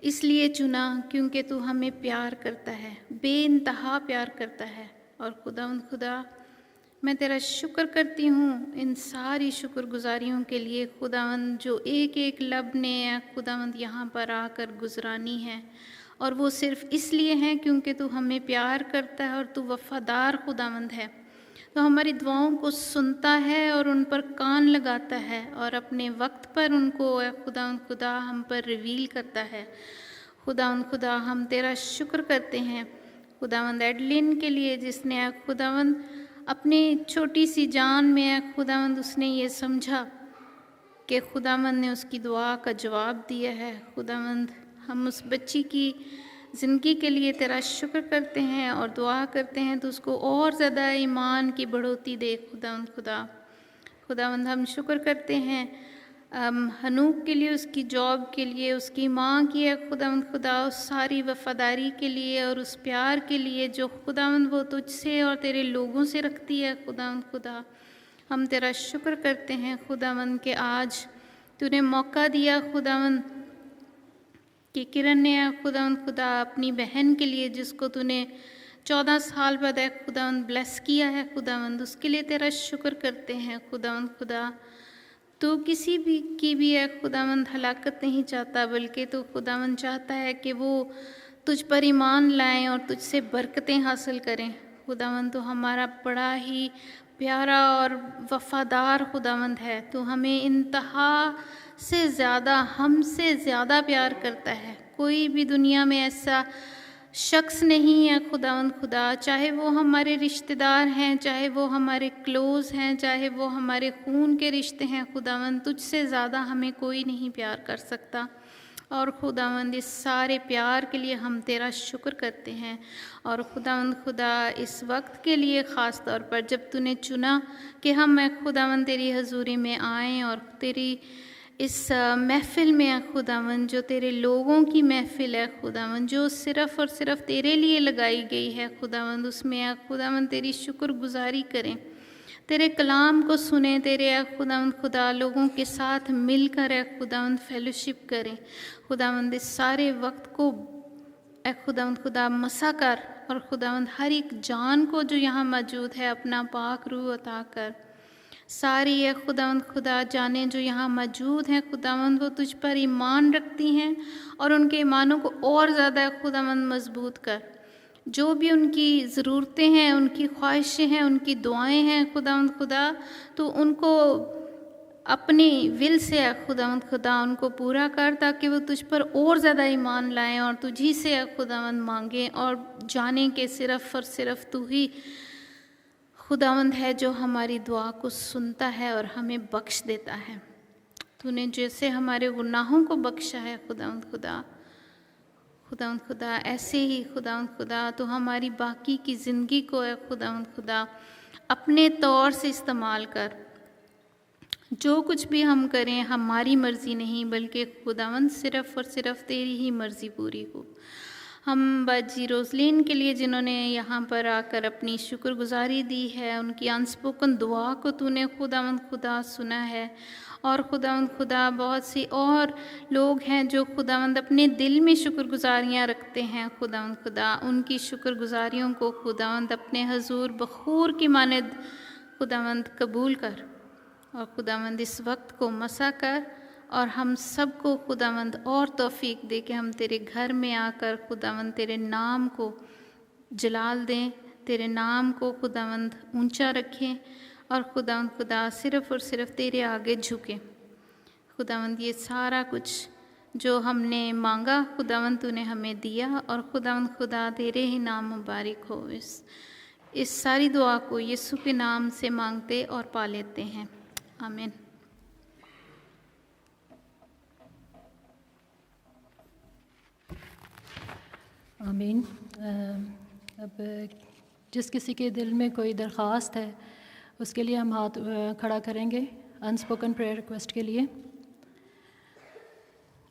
इसलिए चुना क्योंकि तू हमें प्यार करता है, बेइंतहा प्यार करता है। और खुदा मैं तेरा शुक्र करती हूँ इन सारी शुक्रगुजारियों के लिए खुदावंद जो एक एक लब ने खुदावंद यहाँ पर आकर गुजरानी है। और वो सिर्फ़ इसलिए हैं क्योंकि तू हमें प्यार करता है और तू वफ़ादार खुदावंद है। तो हमारी दुआओं को सुनता है और उन पर कान लगाता है और अपने वक्त पर उनको खुदा हम पर रिवील करता है। खुदा हम तेरा शुक्र करते हैं खुदावंद एडलिन के लिए जिसने खुदावंद अपनी छोटी सी जान में खुदावंद उसने ये समझा कि खुदावंद ने उसकी दुआ का जवाब दिया है। खुदावंद हम उस बच्ची की ज़िंदगी के लिए तेरा शुक्र करते हैं और दुआ करते हैं तो उसको और ज़्यादा ईमान की बढ़ोतरी दे खुदावंद हम शुक्र करते हैं हनूक के लिए, उसकी जॉब के लिए, उसकी माँ की खुदा उस सारी वफ़ादारी के लिए और उस प्यार के लिए जो खुदावंद वो तुझसे और तेरे लोगों से रखती है। खुदा हम तेरा शुक्र करते हैं खुदावंद के आज तूने मौका दिया खुदावंद कि किरण ने खुदा अपनी बहन के लिए जिसको तूने 14 साल बाद खुदावंद ब्लेस किया है खुदावंद उसके लिए तेरा शुक्र करते हैं खुदा तू किसी भी की भी खुदावंद हलाकत नहीं चाहता बल्कि तो खुदावंद चाहता है कि वो तुझ पर ईमान लाएं और तुझसे बरकतें हासिल करें। खुदावंद तो हमारा बड़ा ही प्यारा और वफ़ादार खुदावंद है। तो हमें इंतहा से ज़्यादा हमसे ज़्यादा प्यार करता है। कोई भी दुनिया में ऐसा शख्स नहीं है खुदा चाहे वो हमारे रिश्तेदार हैं, चाहे वो हमारे क्लोज़ हैं, चाहे वो हमारे खून के रिश्ते हैं खुदावंद तुझसे ज़्यादा हमें कोई नहीं प्यार कर सकता। और खुदावंद इस सारे प्यार के लिए हम तेरा शुक्र करते हैं। और खुदा इस वक्त के लिए ख़ास तौर पर जब तूने चुना कि हम खुदावंद तेरी हजूरी में आएँ और तेरी इस महफ़िल में खुदावंद जो तेरे लोगों की महफ़िल है खुदावंद जो सिर्फ़ और सिर्फ तेरे लिए लगाई गई है खुदावंद उसमें खुदावंद तेरी शुक्रगुजारी करें, तेरे कलाम को सुने, तेरे खुदा लोगों के साथ मिलकर खुदावंद फेलोशिप करें। खुदावंद इस सारे वक्त को खुदा मसा कर और खुदावंद हर एक जान को जो यहाँ मौजूद है अपना पाक रूह अता कर। सारी खुदा जाने जो यहाँ मौजूद हैं खुदावंद वो तुझ पर ईमान रखती हैं और उनके ईमानों को और ज़्यादा खुदावंद मजबूत कर। जो भी उनकी ज़रूरतें हैं, उनकी ख्वाहिशें हैं, उनकी दुआएं हैं खुदा तो उनको अपनी विल से खुदा उनको पूरा कर ताकि वो तुझ पर और ज़्यादा ईमान लाएं और तुझी से खुदावंद मांगें और जाने के सिर्फ़ और सिर्फ तू ही खुदावंद है जो हमारी दुआ को सुनता है और हमें बख्श देता है। तूने जैसे हमारे गुनाहों को बख्शा है खुदा ऐसे ही खुदा तो हमारी बाकी की ज़िंदगी को खुदा अपने तौर से इस्तेमाल कर। जो कुछ भी हम करें हमारी मर्ज़ी नहीं बल्कि खुदावंद सिर्फ़ और सिर्फ़ तेरी ही मर्ज़ी पूरी हो। हम बाजी रोज़लिन के लिए जिन्होंने यहाँ पर आकर अपनी शुक्रगुजारी दी है, उनकी अनस्पोकन दुआ को तूने खुदावंद खुदा सुना है। और खुदावंद खुदा बहुत सी और लोग हैं जो खुदावंद अपने दिल में शुक्रगुजारियाँ रखते हैं। खुदावंद खुदा उनकी शुक्रगुजारियों को खुदावंद अपने हजूर बखूर की मानद खुदावंद कबूल कर। और खुदावंद इस वक्त को मसा कर और हम सबको खुदावंद और तौफीक दे कि हम तेरे घर में आकर खुदावंद तेरे नाम को जलाल दें, तेरे नाम को खुदावंद ऊंचा रखें और खुदावंद खुदा सिर्फ़ और सिर्फ़ तेरे आगे झुकें। खुदावंद ये सारा कुछ जो हमने मांगा खुदावंद तूने हमें दिया और खुदावंद खुदा तेरे ही नाम मुबारक हो। इस सारी दुआ को यीशु के नाम से मांगते और पा लेते हैं, आमीन। आमीन। अब जिस किसी के दिल में कोई दरख्वास्त है उसके लिए हम हाथ खड़ा करेंगे अनस्पोकन प्रेयर रिक्वेस्ट के लिए।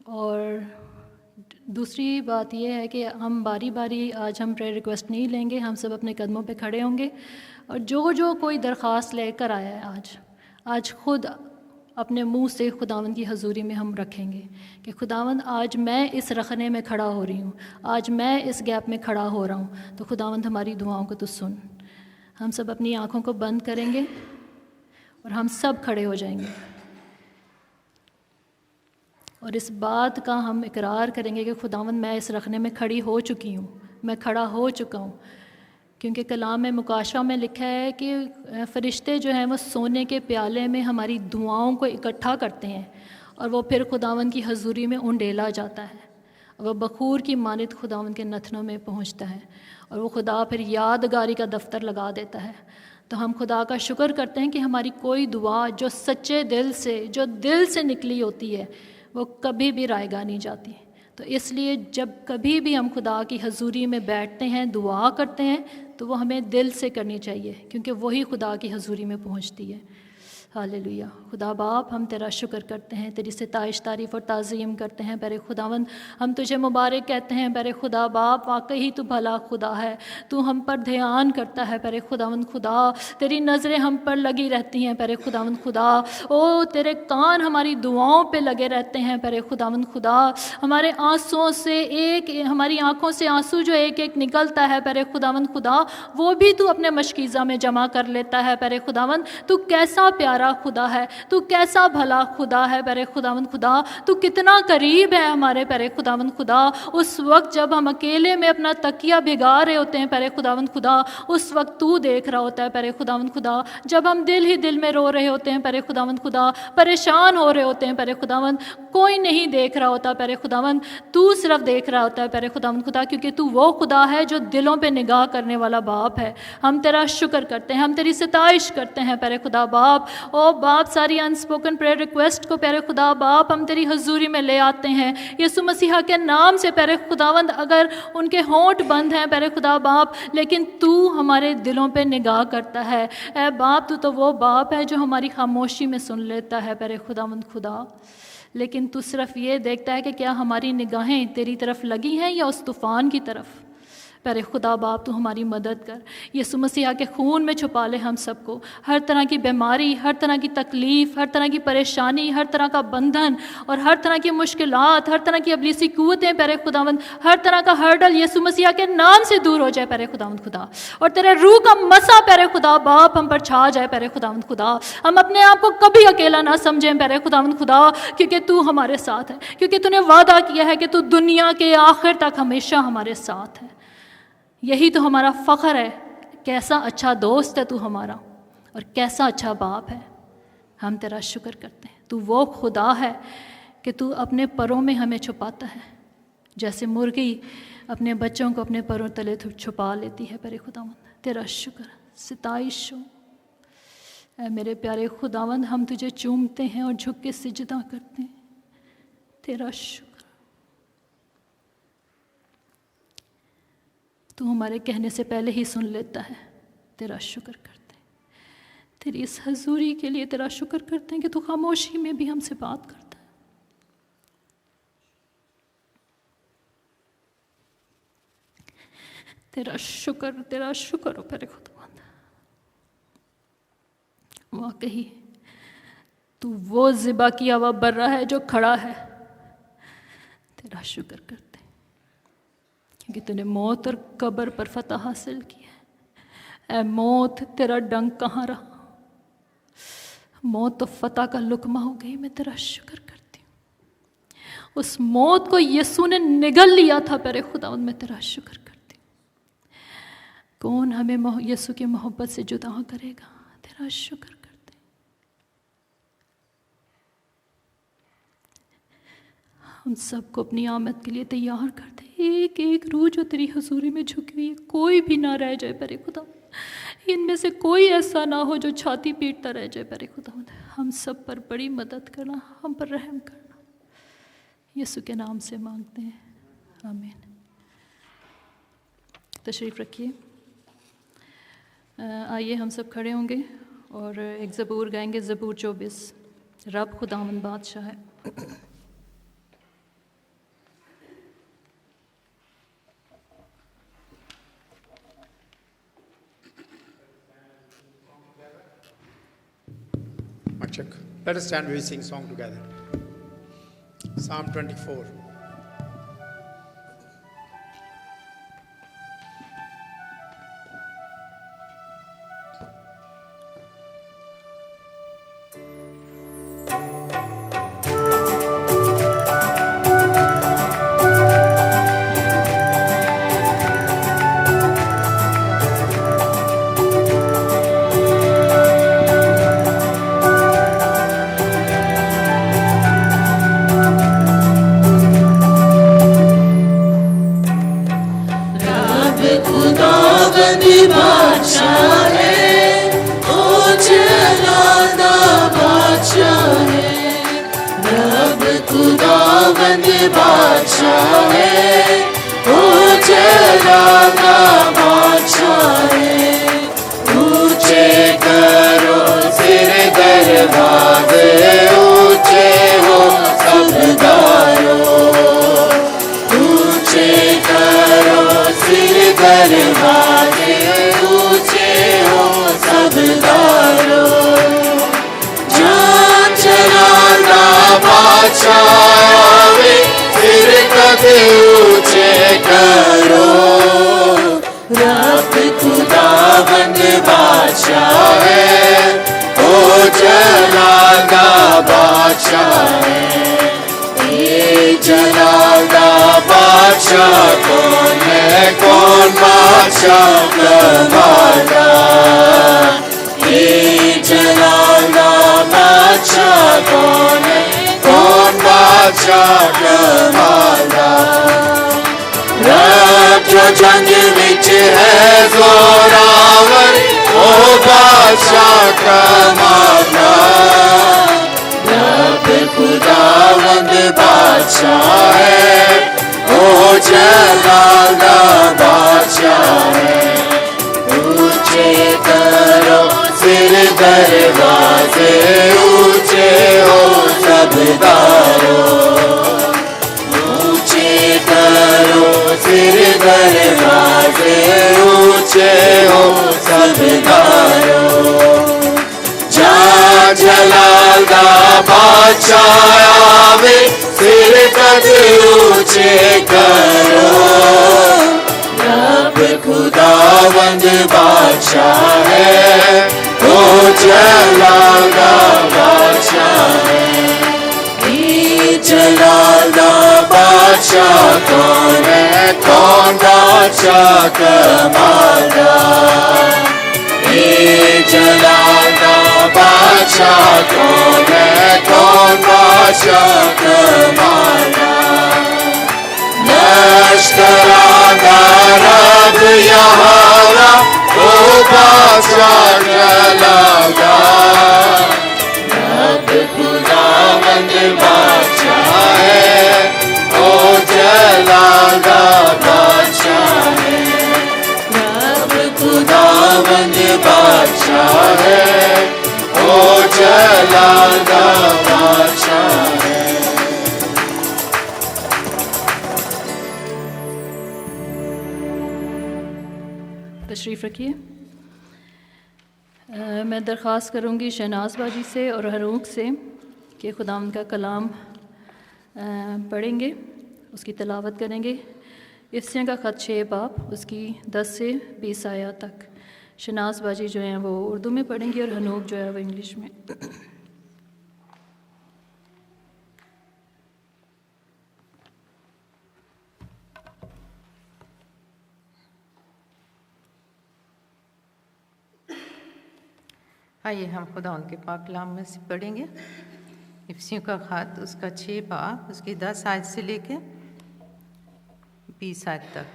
और दूसरी बात यह है कि हम बारी बारी आज हम प्रेयर रिक्वेस्ट नहीं लेंगे, हम सब अपने कदमों पे खड़े होंगे और जो कोई दरख्वास्त लेकर आया है आज खुद अपने मुंह से खुदावंद की हजूरी में हम रखेंगे कि खुदावंद आज मैं इस रखने में खड़ा हो रही हूँ, आज मैं इस गैप में खड़ा हो रहा हूँ, तो खुदावंद हमारी दुआओं को तो सुन। हम सब अपनी आँखों को बंद करेंगे और हम सब खड़े हो जाएंगे और इस बात का हम इकरार करेंगे कि खुदावंद मैं इस रखने में खड़ी हो चुकी हूँ, मैं खड़ा हो चुका हूँ। क्योंकि कलाम में मुकाशा में लिखा है कि फ़रिश्ते जो हैं वो सोने के प्याले में हमारी दुआओं को इकट्ठा करते हैं और वो फिर खुदावंद की हजूरी में उंडेला जाता है। वह बखूर की मानित खुदावंद के नथनों में पहुंचता है और वो खुदा फिर यादगारी का दफ्तर लगा देता है। तो हम खुदा का शुक्र करते हैं कि हमारी कोई दुआ जो सच्चे दिल से, जो दिल से निकली होती है, वो कभी भी रायगा नहीं जाती। तो इसलिए जब कभी भी हम खुदा की हजूरी में बैठते हैं, दुआ करते हैं, तो वो हमें दिल से करनी चाहिए क्योंकि वही खुदा की हजूरी में पहुंचती है। हालेलुया। खुदा बाप हम तेरा शुक्र करते हैं, तेरी सिताइश तारीफ़ और ताज़ीम करते हैं। बरे खुदावंद हम तुझे मुबारक कहते हैं। बरे खुदा बाप वाकई ही तू भला खुदा है, तू हम पर ध्यान करता है। बरे खुदावंद खुदा तेरी नज़रें हम पर लगी रहती हैं। बरे खुदावंद खुदा ओ तेरे कान हमारी दुआओं पे लगे रहते हैं। बरे खुदावंद खुदा हमारे आंसुओं से हमारी आँखों से आंसू जो एक एक निकलता है बरे खुदावंद खुदा, वो भी तू अपने मशकीज़ा में जमा कर लेता है। बरे खुदावंद तू कैसा प्यारा खुदा है, तू कैसा भला खुदा है। बरे खुदावंद खुदा तू कितना करीब है हमारे बरे खुदावंद खुदा। उस वक्त जब हम अकेले में अपना तकिया भिगा रहे होते हैं बरे खुदावंद खुदा, उस वक्त तू देख रहा होता है बरे खुदावंद खुदा। जब हम दिल ही दिल में रो रहे होते हैं बरे खुदावंद खुदा, परेशान हो रहे होते हैं बरे खुदावंद, कोई नहीं देख रहा होता बरे खुदावंद, तू सिर्फ देख रहा होता है बरे खुदावंद खुदा, क्योंकि तू वो खुदा है जो दिलों पे निगाह करने वाला बाप है। हम तेरा शुक्र करते हैं, हम तेरी सिताइश करते हैं प्यारे खुदा बाप। ओ बाप, सारी अनस्पोकन प्रेयर रिक्वेस्ट को प्यारे खुदा बाप हम तेरी हजूरी में ले आते हैं यीशु मसीहा के नाम से प्यारे खुदावंद। अगर उनके होंठ बंद हैं प्यारे खुदा बाप, लेकिन तू हमारे दिलों पे निगाह करता है। ए बाप, तू तो वो बाप है जो हमारी खामोशी में सुन लेता है प्यारे खुदावंद खुदा, लेकिन तू सिर्फ ये देखता है कि क्या हमारी निगाहें तेरी तरफ लगी हैं या उस तूफ़ान की तरफ। प्यारे खुदा बाप, तू हमारी मदद कर। यीशु मसीहा के खून में छुपा ले हम सबको, हर तरह की बीमारी, हर तरह की तकलीफ़, हर तरह की परेशानी, हर तरह का बंधन और हर तरह की मुश्किलात, हर तरह की अबलीसी कुव्वतें प्यारे खुदावंद, हर तरह का हर्डल यीशु मसीहा के नाम से दूर हो जाए प्यारे खुदावंद खुदा। और तेरे रूह का मसा प्यारे खुदा बाप हम पर छा जाए प्यारे खुदावंद खुदा। हम अपने आप को कभी अकेला ना समझें प्यारे खुदावंद खुदा, क्योंकि तू हमारे साथ है, क्योंकि तूने वादा किया है कि तू दुनिया के आखिर तक हमेशा हमारे साथ है। यही तो हमारा फ़ख्र है। कैसा अच्छा दोस्त है तू हमारा, और कैसा अच्छा बाप है। हम तेरा शुक्र करते हैं। तू वो खुदा है कि तू अपने परों में हमें छुपाता है, जैसे मुर्गी अपने बच्चों को अपने परों तले छुपा लेती है। प्यारे खुदावंद, तेरा शुक्र, सिताइश हो। ऐ मेरे प्यारे खुदावंद, हम तुझे चूमते हैं और झुक के सिजदा करते हैं। तेरा शुक्र, तू हमारे कहने से पहले ही सुन लेता है। तेरा शुक्र करते हैं। तेरी इस हजूरी के लिए तेरा शुक्र करते हैं कि तू खामोशी में भी हमसे बात करता है। तेरा शुक्र हो प्यारे खुदावंद। वाकई तू वो ज़िबा किया हुआ बर्रा है जो खड़ा है। तेरा शुक्र करते हैं क्योंकि तूने मौत और कब्र पर फतह हासिल की है। ऐ मौत, तेरा डंक कहाँ रहा? मौत तो फतह का लुकमा हो गई। मैं तेरा शुक्र करती हूँ। उस मौत को यीशु ने निगल लिया था प्यारे खुदावंद। मैं तेरा शुक्र करती हूँ। कौन हमें यीशु की मोहब्बत से जुदा करेगा? तेरा शुक्र करते हैं। हम सबको अपनी आमद के लिए तैयार कर दे। एक एक रूह जो तेरी हजूरी में झुकी हुई है, कोई भी ना रह जाए प्यारे खुदा। इनमें से कोई ऐसा ना हो जो छाती पीटता रह जाए प्यारे खुदा। हम सब पर बड़ी मदद करना, हम पर रहम करना। यीशु के नाम से मांगते हैं, आमीन। तशरीफ़ रखिए। आइए हम सब खड़े होंगे और एक ज़बूर गाएंगे, ज़बूर 24। रब खुदावंद बादशाह है। Let us stand, we sing song together. Psalm 24. जंग विच है जोरावर, ओ बादशाह कमाना। रब खुदावंद बादशाह है, ओ जलाल दा बादशाह है। ऊंचे करो सिर दरवाजे, ऊंचे हो सब दारों। ऊंचे करो सिर दरवाजे, ऊंचे हो सब दारों। जा जलाल दा बादशाह आवे, सिर कद ऊंचे करो। रब खुदावंद बादशाह है, ओ जलाल दा बादशाह है। जलाल दा बादशाह कौन है, कौन बादशाह कमादा। ये जलाल दा बादशाह कौन है, कौन बादशाह कमादा। लश्करां दा रब यहोवा, ओ बादशाह जलाल दा। रब खुदावंद बादशाह है, ओ जलाल दा बादशाह है। रब खुदावंद बादशाह है, रखिए। मैं दरख्वास्त करूँगी शहनाज बाजी से और हरूक से कि खुदावंद का कलाम पढ़ेंगे, उसकी तिलावत करेंगे। इफ्सियों का ख़त 6 बाब उसकी 10 से 20 आयत तक शहनाज बाजी जो हैं वो उर्दू में पढ़ेंगी और हनूक जो है वो इंग्लिश में। आइए हम खुदा उनके पाक कलाम में से पढ़ेंगे। इफ्सियों का ख़त उसका 6 बाब उसकी 10 आयत से लेके 20 आयत तक।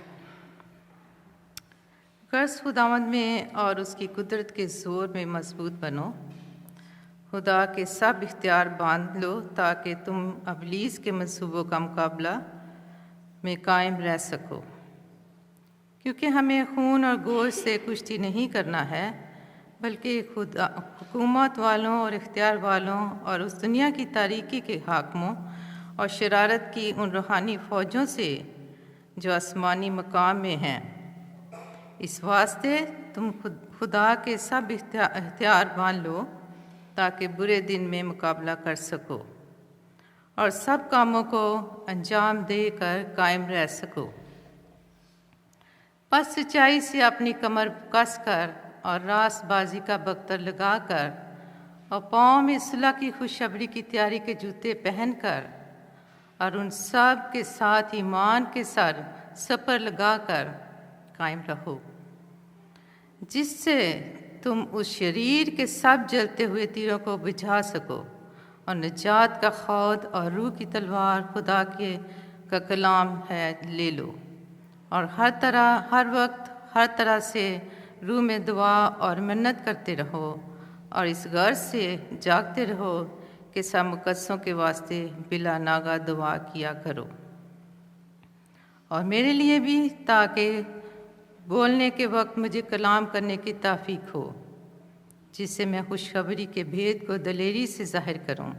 कर्ज खुदावंद में और उसकी कुदरत के ज़ोर में मजबूत बनो। खुदा के सब इख्तियार बांध लो ताकि तुम अबलीस के मंसूबों का मुकाबला में कायम रह सको, क्योंकि हमें खून और गोश्त से कुश्ती नहीं करना है, बल्कि खुदा हुकूमत वालों और इख्तियार वालों और उस दुनिया की तारीकी के हाकमों और शरारत की उन रूहानी फ़ौजों से जो आसमानी मकाम में हैं। इस वास्ते तुम खुदा के सब इख्तियार बांध लो ताकि बुरे दिन में मुकाबला कर सको और सब कामों को अंजाम देकर कायम रह सको। बस सच्चाई से अपनी कमर कस कर और रासबाजी का बख्तर लगाकर और पाँव में सुलह की खुशखबरी की तैयारी के जूते पहनकर और उन सब के साथ ईमान के सर पर लगाकर कायम रहो, जिससे तुम उस शरीर के सब जलते हुए तीरों को बुझा सको और निजात का खौद और रूह की तलवार खुदा के का कलाम है ले लो और हर वक्त हर तरह से रूह में दुआ और मन्नत करते रहो और इस गर्ज से जागते रहो कि सब मुकद्दसों के वास्ते बिला नागा दुआ किया करो और मेरे लिए भी, ताकि बोलने के वक्त मुझे कलाम करने की तौफीक हो, जिससे मैं खुशखबरी के भेद को दलेरी से जाहिर करूं,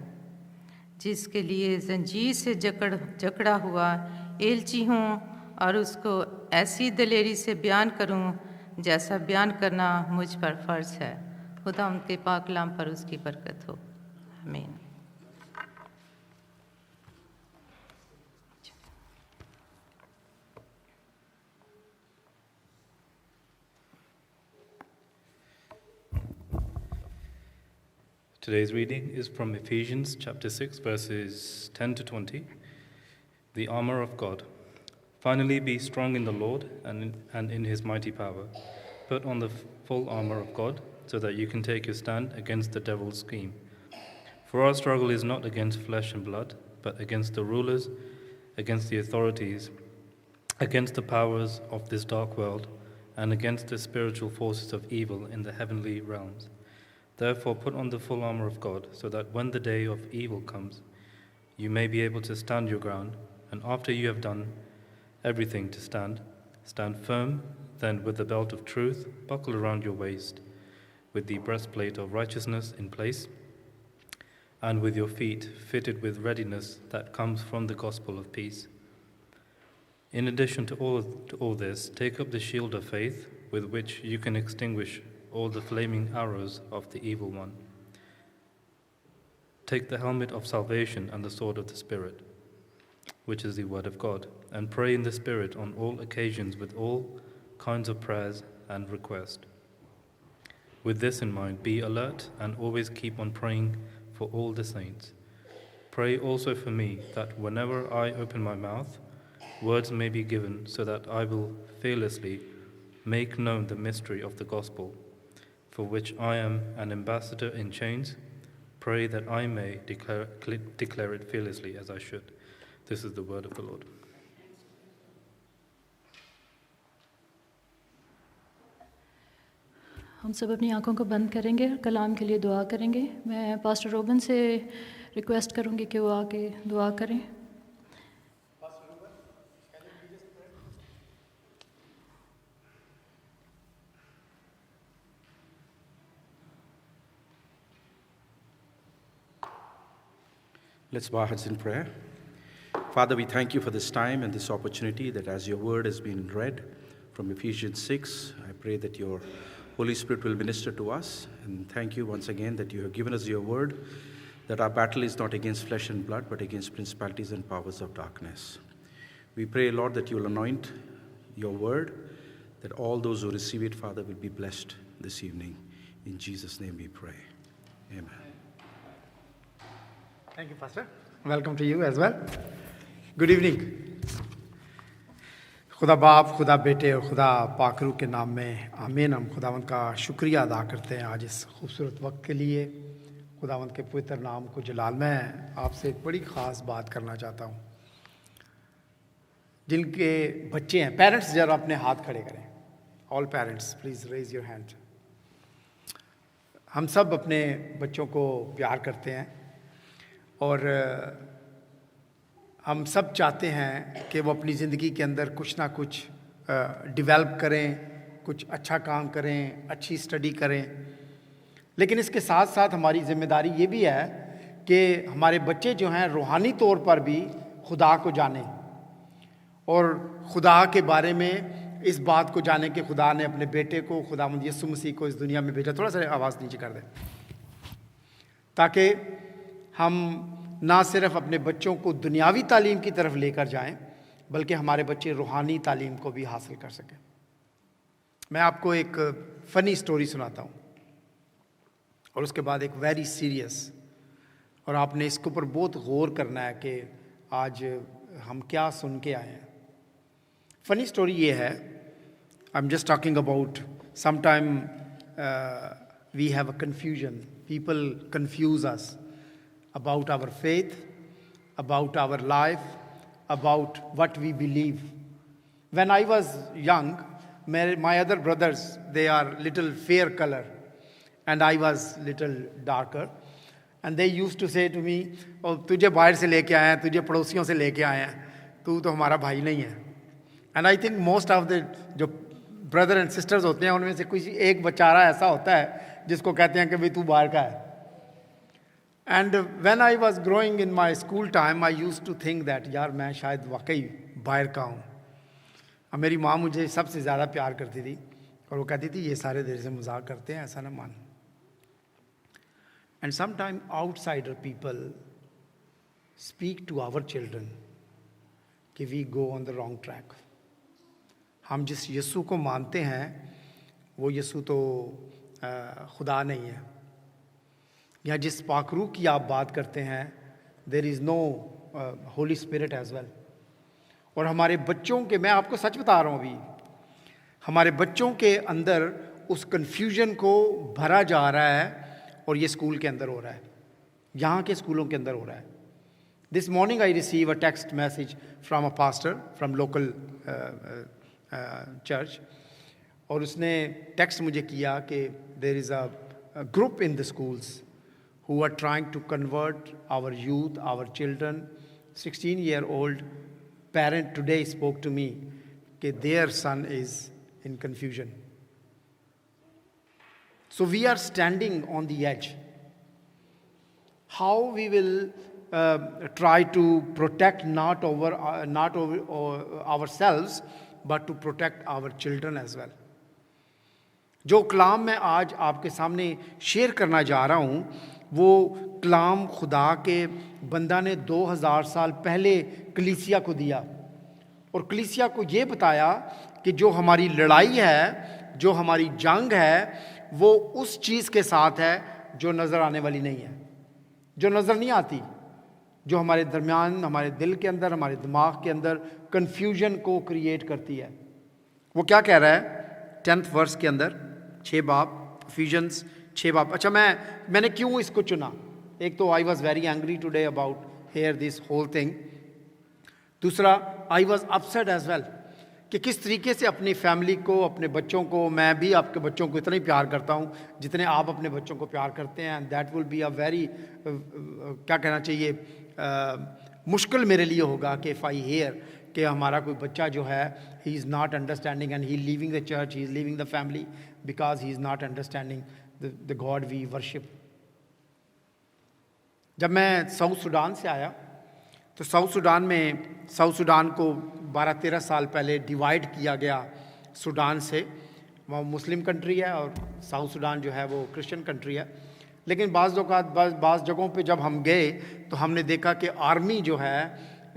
जिसके लिए जंजीर से जकड़ा हुआ एलची हूँ और उसको ऐसी दलेरी से बयान करूं जैसा बयान करना मुझ पर फ़र्ज़ है। खुदा उनके पाक कलाम पर उसकी बरकत हो, आमीन। Today's reading is from Ephesians chapter 6, verses 10 to 20. The armor of God. Finally, be strong in the Lord and in his mighty power. Put on the full armor of God, so that you can take your stand against the devil's scheme. For our struggle is not against flesh and blood, but against the rulers, against the authorities, against the powers of this dark world, and against the spiritual forces of evil in the heavenly realms. Therefore, put on the full armor of God, so that when the day of evil comes, you may be able to stand your ground, and after you have done everything to stand firm. Then with the belt of truth buckle around your waist, with the breastplate of righteousness in place, and with your feet fitted with readiness that comes from the gospel of peace. In addition to all this, take up the shield of faith, with which you can extinguish all the flaming arrows of the evil one. Take the helmet of salvation and the sword of the Spirit, which is the word of God, and pray in the Spirit on all occasions with all kinds of prayers and request. With this in mind, be alert and always keep on praying for all the saints. Pray also for me, that whenever I open my mouth, words may be given, so that I will fearlessly make known the mystery of the gospel, for which I am an ambassador in chains. Pray that I may declare it fearlessly as I should. This is the word of the Lord. हम सब अपनी आंखों को बंद करेंगे और कलाम के लिए दुआ करेंगे। मैं पास्टर रोबन से रिक्वेस्ट करूंगी कि वो आके दुआ करें। Let's bow our heads in prayer. Father, we thank you for this time and this opportunity that as your word has been read from Ephesians 6, I pray that your Holy Spirit will minister to us. And thank you once again that you have given us your word, that our battle is not against flesh and blood, but against principalities and powers of darkness. We pray, Lord, that you will anoint your word, that all those who receive it, Father, will be blessed this evening. In Jesus' name we pray. Amen. Thank you, Pastor. Welcome to you as well. Good evening. खुदा बाप, खुदा बेटे और खुदा पाकरू के नाम में आमीन। हम खुदावंत का शुक्रिया अदा करते हैं आज इस खूबसूरत वक्त के लिए। खुदावंत के पवित्र नाम को जलाल। मैं आपसे एक बड़ी ख़ास बात करना चाहता हूँ। जिनके बच्चे हैं, पेरेंट्स जरा अपने हाथ खड़े करें। All parents please raise your hand. हम सब अपने बच्चों को प्यार करते हैं और हम सब चाहते हैं कि वो अपनी ज़िंदगी के अंदर कुछ ना कुछ डेवलप करें, कुछ अच्छा काम करें, अच्छी स्टडी करें। लेकिन इसके साथ साथ हमारी ज़िम्मेदारी ये भी है कि हमारे बच्चे जो हैं रूहानी तौर पर भी खुदा को जानें और खुदा के बारे में इस बात को जाने कि खुदा ने अपने बेटे को, खुदावंद यीशु मसीह को इस दुनिया में भेजा। थोड़ा सा आवाज़ नीचे कर दें, ताकि हम ना सिर्फ अपने बच्चों को दुनियावी तालीम की तरफ लेकर जाएं, बल्कि हमारे बच्चे रूहानी तालीम को भी हासिल कर सकें। मैं आपको एक फ़नी स्टोरी सुनाता हूँ और उसके बाद एक वेरी सीरियस, और आपने इसके ऊपर बहुत गौर करना है कि आज हम क्या सुन के आए हैं। फ़नी स्टोरी ये है, I am just talking about sometime we have a confusion, people confuse us about our faith, about our life, about what we believe. When I was young, my other brothers, they are little fair color and I was little darker. And they used to say to me, oh, तुझे बाहर से लेके आए हैं, तुझे पड़ोसियों से लेके आए हैं, तू तो हमारा भाई नहीं है। And I think most of the जो brother and sisters होते हैं, उनमें से कोई एक बेचारा ऐसा होता है जिसको कहते हैं कि भाई तू बाहर का है। And when I was growing in my school time, I used to think that यार मैं शायद वाकई बाहर का हूँ। अब मेरी माँ मुझे सबसे ज़्यादा प्यार करती थी और वो कहती थी ये सारे देर से मजाक करते हैं, ऐसा ना मान। And sometimes outsider people speak to our children कि we go on the wrong track। हम जिस यीशु को मानते हैं वो यीशु तो खुदा नहीं है, या जिस पाकरू की आप बात करते हैं there is no holy spirit as well. और हमारे बच्चों के, मैं आपको सच बता रहा हूँ, अभी हमारे बच्चों के अंदर उस कन्फ्यूजन को भरा जा रहा है और ये स्कूल के अंदर हो रहा है, यहाँ के स्कूलों के अंदर हो रहा है। This morning I receive a text message from a pastor from local church, और उसने टेक्स्ट मुझे किया कि there is a group in the schools who are trying to convert our youth, our children. 16-year-old parent today spoke to me that their son is in confusion. So we are standing on the edge. How we will try to protect not over ourselves, but to protect our children as well. जो कलाम मैं आज आपके सामने share करना जा रहा हूँ वो कलाम खुदा के बंदा ने 2000 साल पहले कलीसिया को दिया, और कलीसिया को ये बताया कि जो हमारी लड़ाई है, जो हमारी जंग है, वो उस चीज़ के साथ है जो नज़र आने वाली नहीं है, जो नज़र नहीं आती, जो हमारे दरमियान, हमारे दिल के अंदर, हमारे दिमाग के अंदर कन्फ्यूजन को क्रिएट करती है। वो क्या कह रहा है 10th वर्स के अंदर, 6 बाब, एफिशिएंस 6 बाब। अच्छा, मैंने क्यों इसको चुना? एक तो I was very angry today about here this whole thing. दूसरा, I was upset as well कि किस तरीके से अपनी फैमिली को, अपने बच्चों को, मैं भी आपके बच्चों को इतना ही प्यार करता हूँ जितने आप अपने बच्चों को प्यार करते हैं। And that will be a very क्या कहना चाहिए, मुश्किल मेरे लिए होगा कि इफ़ आई हेयर कि हमारा कोई बच्चा जो है he is not understanding and he leaving the church, he is leaving the family because he is not understanding the God we worship. जब मैं साउथ सूडान से आया तो साउथ सूडान को 12-13 साल पहले डिवाइड किया गया सूडान से। वहाँ मुस्लिम कंट्री है और साउथ सूडान जो है वो क्रिश्चियन कंट्री है। लेकिन बाज़ जगहों पे जब हम गए तो हमने देखा कि आर्मी जो है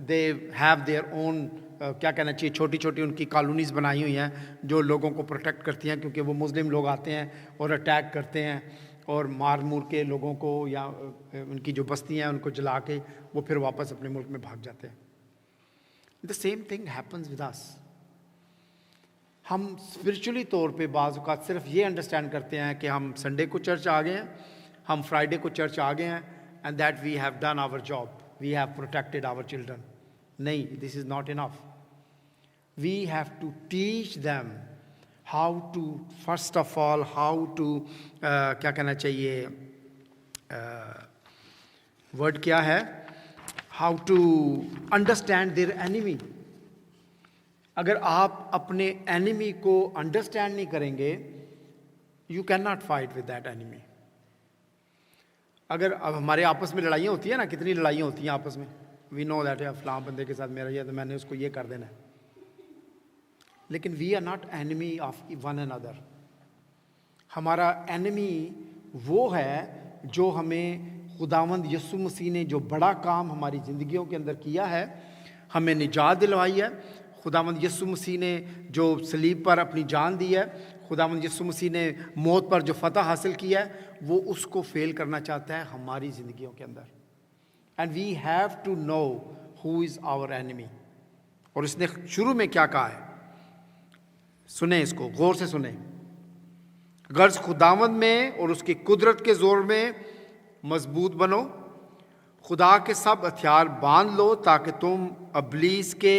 दे हैव देयर ओन क्या कहना चाहिए, छोटी छोटी उनकी कॉलोनीज़ बनाई हुई हैं जो लोगों को प्रोटेक्ट करती हैं, क्योंकि वो मुस्लिम लोग आते हैं और अटैक करते हैं और मार मूर के लोगों को या उनकी जो बस्तियाँ हैं उनको जला के वो फिर वापस अपने मुल्क में भाग जाते हैं। The same thing happens with us. हम स्पिरिचुअली तौर पे बाज़ औक़ात सिर्फ ये अंडरस्टैंड करते हैं कि हम संडे को चर्च आ गए हैं, हम फ्राइडे को चर्च आ गए हैं, and that we have done our job, we have protected our children. नहीं, this is not enough. We have to teach them how to, first of all how to क्या कहना चाहिए, वर्ड क्या है, how to understand their enemy. अगर आप अपने enemy को अंडरस्टैंड नहीं करेंगे, you can not fight with that enemy. अगर अब हमारे आपस में लड़ाइयाँ होती है ना, कितनी लड़ाइयाँ होती हैं आपस में, वी नो दैट फलां बंदे के साथ मेरा ये तो मैंने उसको ये कर देना है, लेकिन we are not enemy of one another. हमारा एनिमी वो है जो हमें खुदावंद यीशु मसीह ने जो बड़ा काम हमारी ज़िंदगियों के अंदर किया है, हमें निजात दिलवाई है। खुदावंद यीशु मसीह ने जो सलीब पर अपनी जान दी है, खुदावंद यीशु मसीह ने मौत पर जो फतह हासिल किया है, वो उसको फेल करना चाहता है हमारी ज़िंदगियों के अंदर। And we have to know who is our enemy. और इसने शुरू में क्या कहा है, सुने इसको, गौर से सुने। गर्ज खुदावंद में और उसकी कुदरत के जोर में मजबूत बनो, खुदा के सब हथियार बांध लो ताकि तुम अबलीस के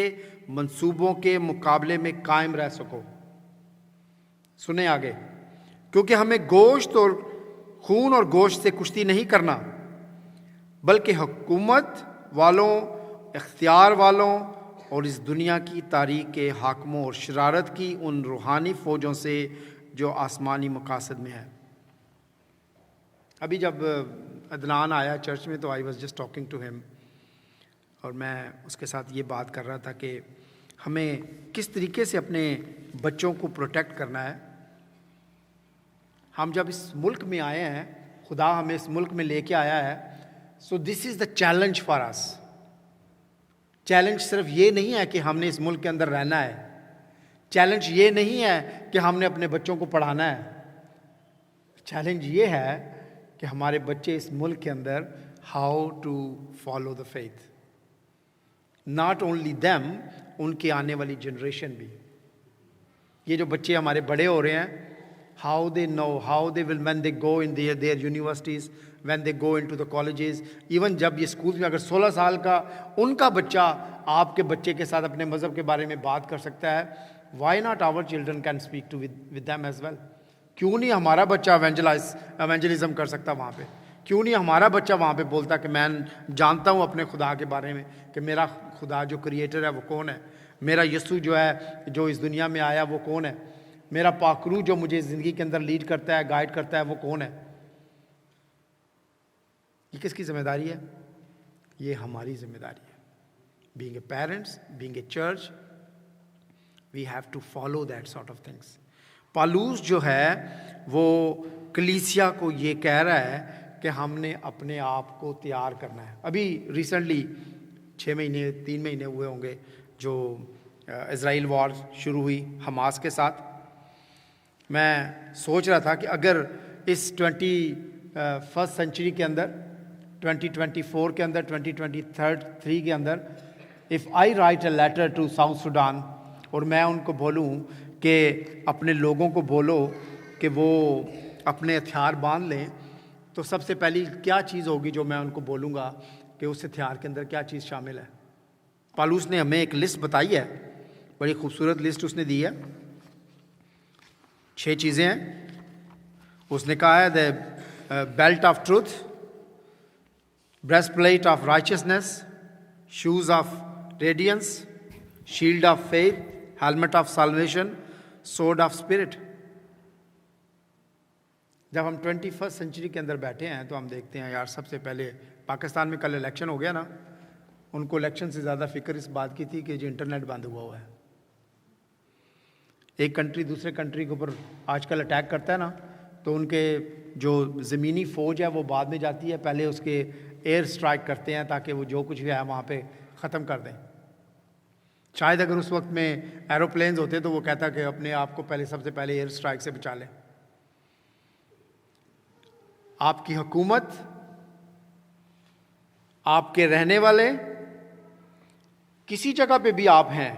मंसूबों के मुकाबले में कायम रह सको। सुने आगे, क्योंकि हमें गोश्त और खून और गोश्त से कुश्ती नहीं करना, बल्कि हुकूमत वालों, इख्तियार वालों और इस दुनिया की तारीख के हाकिमों और शरारत की उन रूहानी फ़ौजों से जो आसमानी मकासद में है। अभी जब अदनान आया चर्च में तो I was just talking to him, और मैं उसके साथ ये बात कर रहा था कि हमें किस तरीके से अपने बच्चों को प्रोटेक्ट करना है। हम जब इस मुल्क में आए हैं, खुदा हमें इस मुल्क में लेके आया है, so this is the challenge for us. Challenge सिर्फ ये नहीं है कि हमने इस मुल्क के अंदर रहना है, चैलेंज ये नहीं है कि हमने अपने बच्चों को पढ़ाना है, चैलेंज ये है कि हमारे बच्चे इस मुल्क के अंदर how to follow the faith. Not only them, उनके आने वाली जनरेशन भी। ये जो बच्चे हमारे बड़े हो रहे हैं, how they know, how they will when they go in their universities, when they go into the colleges, even जब ये स्कूल में अगर 16 साल का उनका बच्चा आपके बच्चे के साथ अपने मज़हब के बारे में बात कर सकता है, why not our children can speak to with them as well. क्यों नहीं हमारा बच्चा एवेंजलिज्म कर सकता वहाँ पे? क्यों नहीं हमारा बच्चा वहाँ पे बोलता कि मैं जानता हूँ अपने खुदा के बारे में, कि मेरा खुदा जो क्रिएटर है वो कौन है, मेरा यीशु जो है जो इस दुनिया में आया वो कौन है, मेरा पाकरू जो मुझे ज़िंदगी के अंदर लीड करता है, गाइड करता है, वो कौन है। ये किसकी जिम्मेदारी है? ये हमारी जिम्मेदारी है। Being a parents, being a church, we have to follow that sort of things. पालूस जो है वो कलीसिया को ये कह रहा है कि हमने अपने आप को तैयार करना है। अभी रिसेंटली 3 महीने हुए होंगे जो इज़राइल वॉर शुरू हुई हमास के साथ। मैं सोच रहा था कि अगर इस 21st सेंचुरी के अंदर, 2024 के अंदर, 2023 के अंदर, if I write a letter to South Sudan और मैं उनको बोलूं कि अपने लोगों को बोलो कि वो अपने हथियार बांध लें, तो सबसे पहली क्या चीज़ होगी जो मैं उनको बोलूँगा कि उस हथियार के अंदर क्या चीज़ शामिल है। पालूस ने हमें एक लिस्ट बताई है, बड़ी खूबसूरत लिस्ट उसने दी है। 6 चीज़ें हैं। उसने कहा है the belt of truth, breastplate of righteousness, shoes of radiance, shield of faith, helmet of salvation, sword of spirit. जब हम 21st सेंचुरी के अंदर बैठे हैं तो हम देखते हैं यार, सबसे पहले पाकिस्तान में कल इलेक्शन हो गया ना, उनको इलेक्शन से ज़्यादा फिक्र इस बात की थी कि जो इंटरनेट बंद हुआ है। एक कंट्री दूसरे कंट्री के ऊपर आजकल अटैक करता है ना, तो उनके जो ज़मीनी फ़ौज है वो बाद में जाती है, पहले उसके एयर स्ट्राइक करते हैं ताकि वो जो कुछ भी है वहाँ पे ख़त्म कर दें। शायद अगर उस वक्त में एरोप्लेन्स होते तो वो कहता कि अपने आप को पहले सबसे पहले एयर स्ट्राइक से बचा लें। आपकी हुकूमत, आपके रहने वाले, किसी जगह पे भी आप हैं,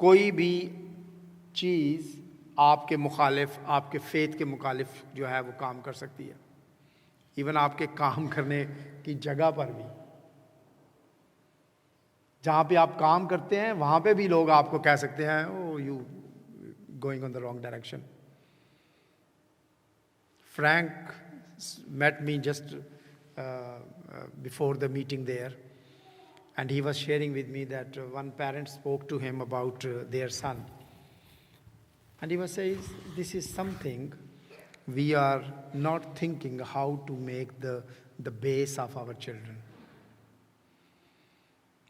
कोई भी चीज़ आपके मुखालिफ, आपके फेथ के मुखालिफ जो है वो काम कर सकती है। इवन आपके काम करने की जगह पर भी, जहाँ पे आप काम करते हैं वहाँ पे भी लोग आपको कह सकते हैं oh you going on the wrong direction. Frank met me just before the meeting there, and he was sharing with me that one parent spoke to him about their son, and he was saying, this is something we are not thinking how to make the base of our children.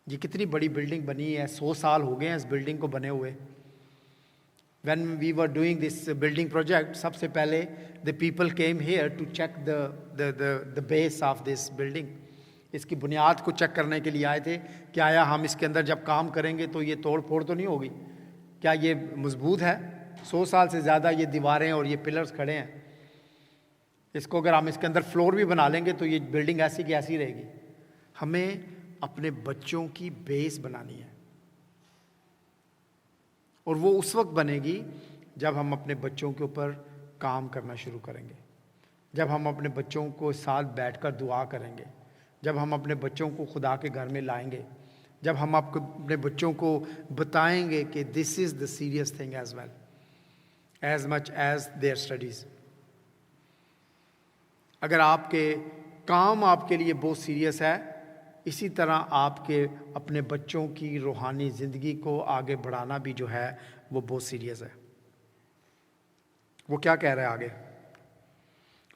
ये कितनी बड़ी building बनी है, 100 साल हो गए हैं इस बिल्डिंग को बने हुए। When we were doing this building project, सबसे पहले the people came here to check the base of this building. इसकी बुनियाद को चेक करने के लिए आए थे कि आया हम इसके अंदर जब काम करेंगे तो ये तोड़ फोड़ तो नहीं होगी, क्या ये मजबूत है। 100 साल से ज़्यादा ये दीवारें और ये पिलर्स खड़े हैं, इसको अगर हम इसके अंदर फ्लोर भी बना लेंगे तो ये बिल्डिंग ऐसी की ऐसी रहेगी। हमें अपने बच्चों की बेस बनानी है, और वो उस वक्त बनेगी जब हम अपने बच्चों के ऊपर काम करना शुरू करेंगे, जब हम अपने बच्चों को साथ बैठकर दुआ करेंगे, जब हम अपने बच्चों को खुदा के घर में लाएंगे, जब हम आपको अपने बच्चों को बताएंगे कि this is the serious thing as well as much as their studies. अगर आपके काम आपके लिए बहुत सीरियस है, इसी तरह आपके अपने बच्चों की रूहानी ज़िंदगी को आगे बढ़ाना भी जो है वो बहुत सीरियस है। वो क्या कह रहा है आगे?